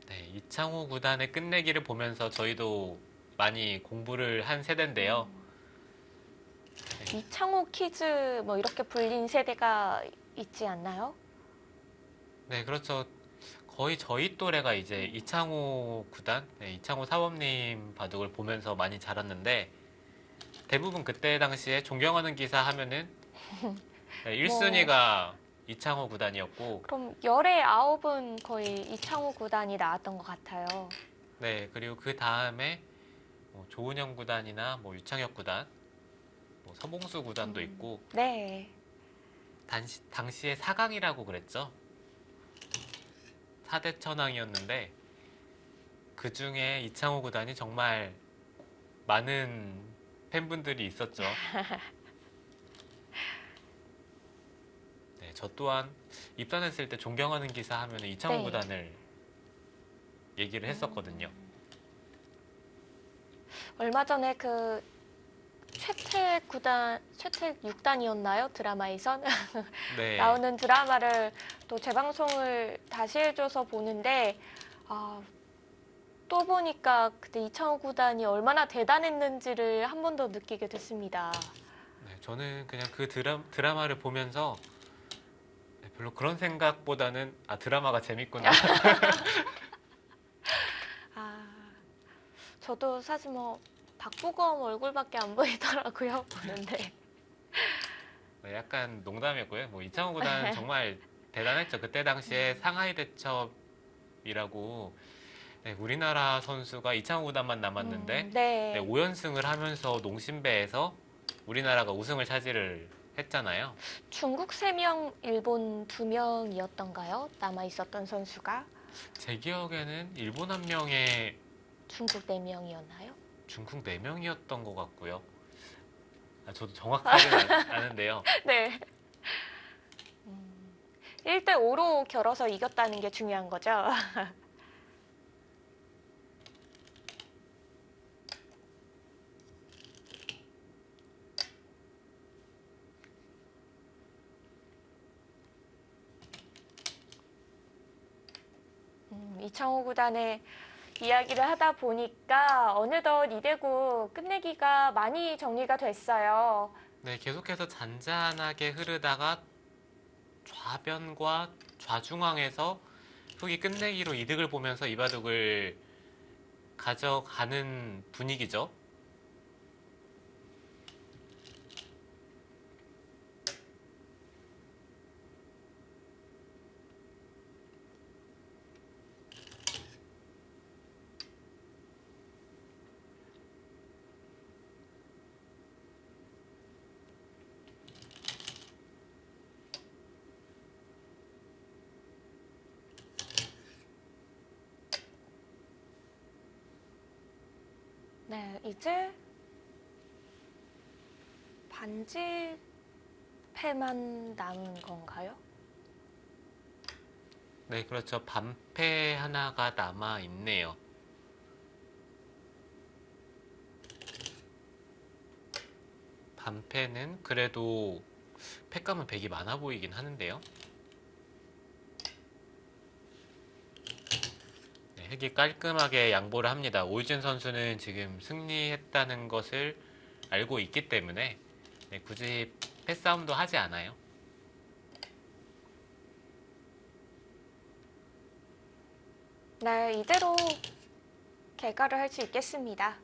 네, 이창호 구단의 끝내기를 보면서 저희도 많이 공부를 한 세대인데요. 이창호 키즈 뭐 이렇게 불린 세대가 있지 않나요? 네, 그렇죠. 거의 저희 또래가 이제 이창호 구단, 네, 이창호 사범님 바둑을 보면서 많이 자랐는데 대부분 그때 당시에 존경하는 기사 하면은 네, 1순위가 이창호 구단이었고 그럼 열의 9은 거의 이창호 구단이 나왔던 것 같아요. 네, 그리고 그 다음에 조은영 구단이나 유창혁 구단, 서봉수 구단도 있고 네. 당시에 4강이라고 그랬죠. 4대 천왕이었는데 그 중에 이창호 구단이 정말 많은 팬분들이 있었죠. 네, 저 또한 입단했을 때 존경하는 기사 하면 이창호 네. 구단을 얘기를 했었거든요. 얼마 전에 그 최택 6단이었나요? 드라마에선 네. 나오는 드라마를 또 재방송을 다시 해줘서 보는데 또 보니까 그때 이창호 구단이 얼마나 대단했는지를 한 번 더 느끼게 됐습니다. 네, 저는 그냥 그 드라마를 보면서 별로 그런 생각보다는 드라마가 재밌구나. 저도 사실 뭐 박보검 얼굴밖에 안 보이더라고요. 보는데. 약간 농담이었고요. 뭐 이창호 구단 정말 대단했죠. 그때 당시에 상하이 대첩이라고 네, 우리나라 선수가 이창호 구단만 남았는데 네. 5연승을 하면서 농심배에서 우리나라가 우승을 차지를 했잖아요. 중국 3명, 일본 2명이었던가요? 남아 있었던 선수가 제 기억에는 일본 1명에 중국 4명이었나요? 중국 4명이었던 것 같고요. 저도 정확하게는 아는데요. 네. 1대5로 겨뤄서 이겼다는 게 중요한 거죠. 이창호 구단의 이야기를 하다 보니까 어느덧 이대구 끝내기가 많이 정리가 됐어요. 네, 계속해서 잔잔하게 흐르다가 좌변과 좌중앙에서 흑이 끝내기로 이득을 보면서 이바둑을 가져가는 분위기죠. 네, 이제 반지패만 남은 건가요? 네, 그렇죠. 반패 하나가 남아 있네요. 반패는 그래도 패감은 100이 많아 보이긴 하는데요. 네, 흑이 깔끔하게 양보를 합니다. 오유진 선수는 지금 승리했다는 것을 알고 있기 때문에 네, 굳이 패싸움도 하지 않아요. 네, 이대로 개가를 할 수 있겠습니다.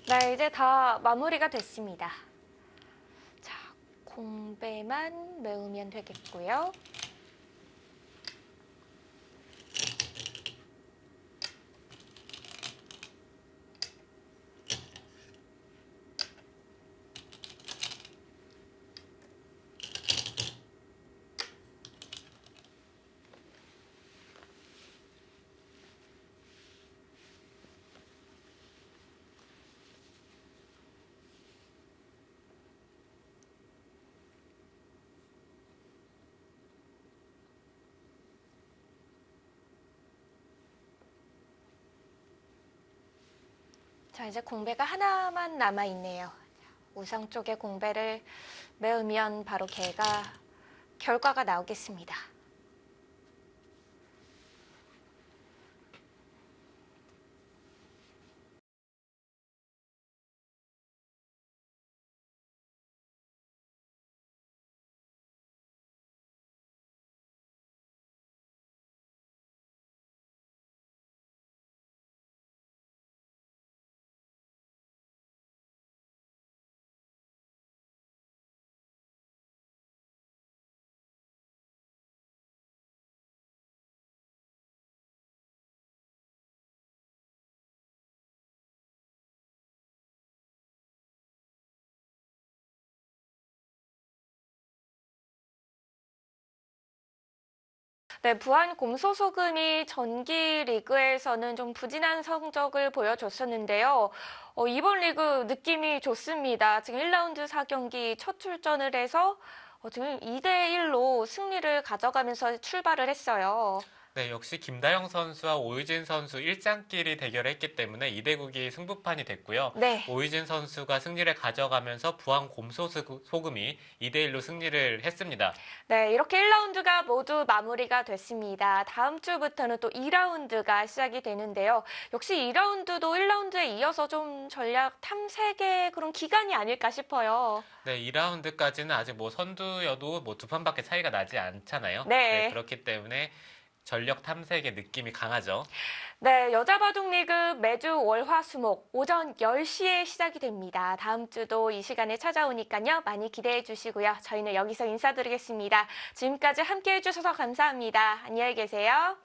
네, 이제 다 마무리가 됐습니다. 자, 공배만 메우면 되겠고요. 자, 이제 공배가 하나만 남아 있네요. 우상 쪽에 공배를 메우면 바로 결과가 나오겠습니다. 네, 부안 곰소소금이 전기 리그에서는 좀 부진한 성적을 보여줬었는데요. 이번 리그 느낌이 좋습니다. 지금 1라운드 4경기 첫 출전을 해서 지금 2대1로 승리를 가져가면서 출발을 했어요. 네, 역시 김다영 선수와 오유진 선수 1장끼리 대결했기 때문에 2대9이 승부판이 됐고요. 네. 오유진 선수가 승리를 가져가면서 부안 곰소소금이 2대1로 승리를 했습니다. 네, 이렇게 1라운드가 모두 마무리가 됐습니다. 다음 주부터는 또 2라운드가 시작이 되는데요. 역시 2라운드도 1라운드에 이어서 좀 전략 탐색의 그런 기간이 아닐까 싶어요. 네, 2라운드까지는 아직 뭐 선두여도 뭐 두 판밖에 차이가 나지 않잖아요. 네. 그렇기 때문에 전력 탐색의 느낌이 강하죠. 네, 여자 바둑 리그 매주 월화수목 오전 10시에 시작이 됩니다. 다음 주도 이 시간에 찾아오니까요. 많이 기대해 주시고요. 저희는 여기서 인사드리겠습니다. 지금까지 함께해 주셔서 감사합니다. 안녕히 계세요.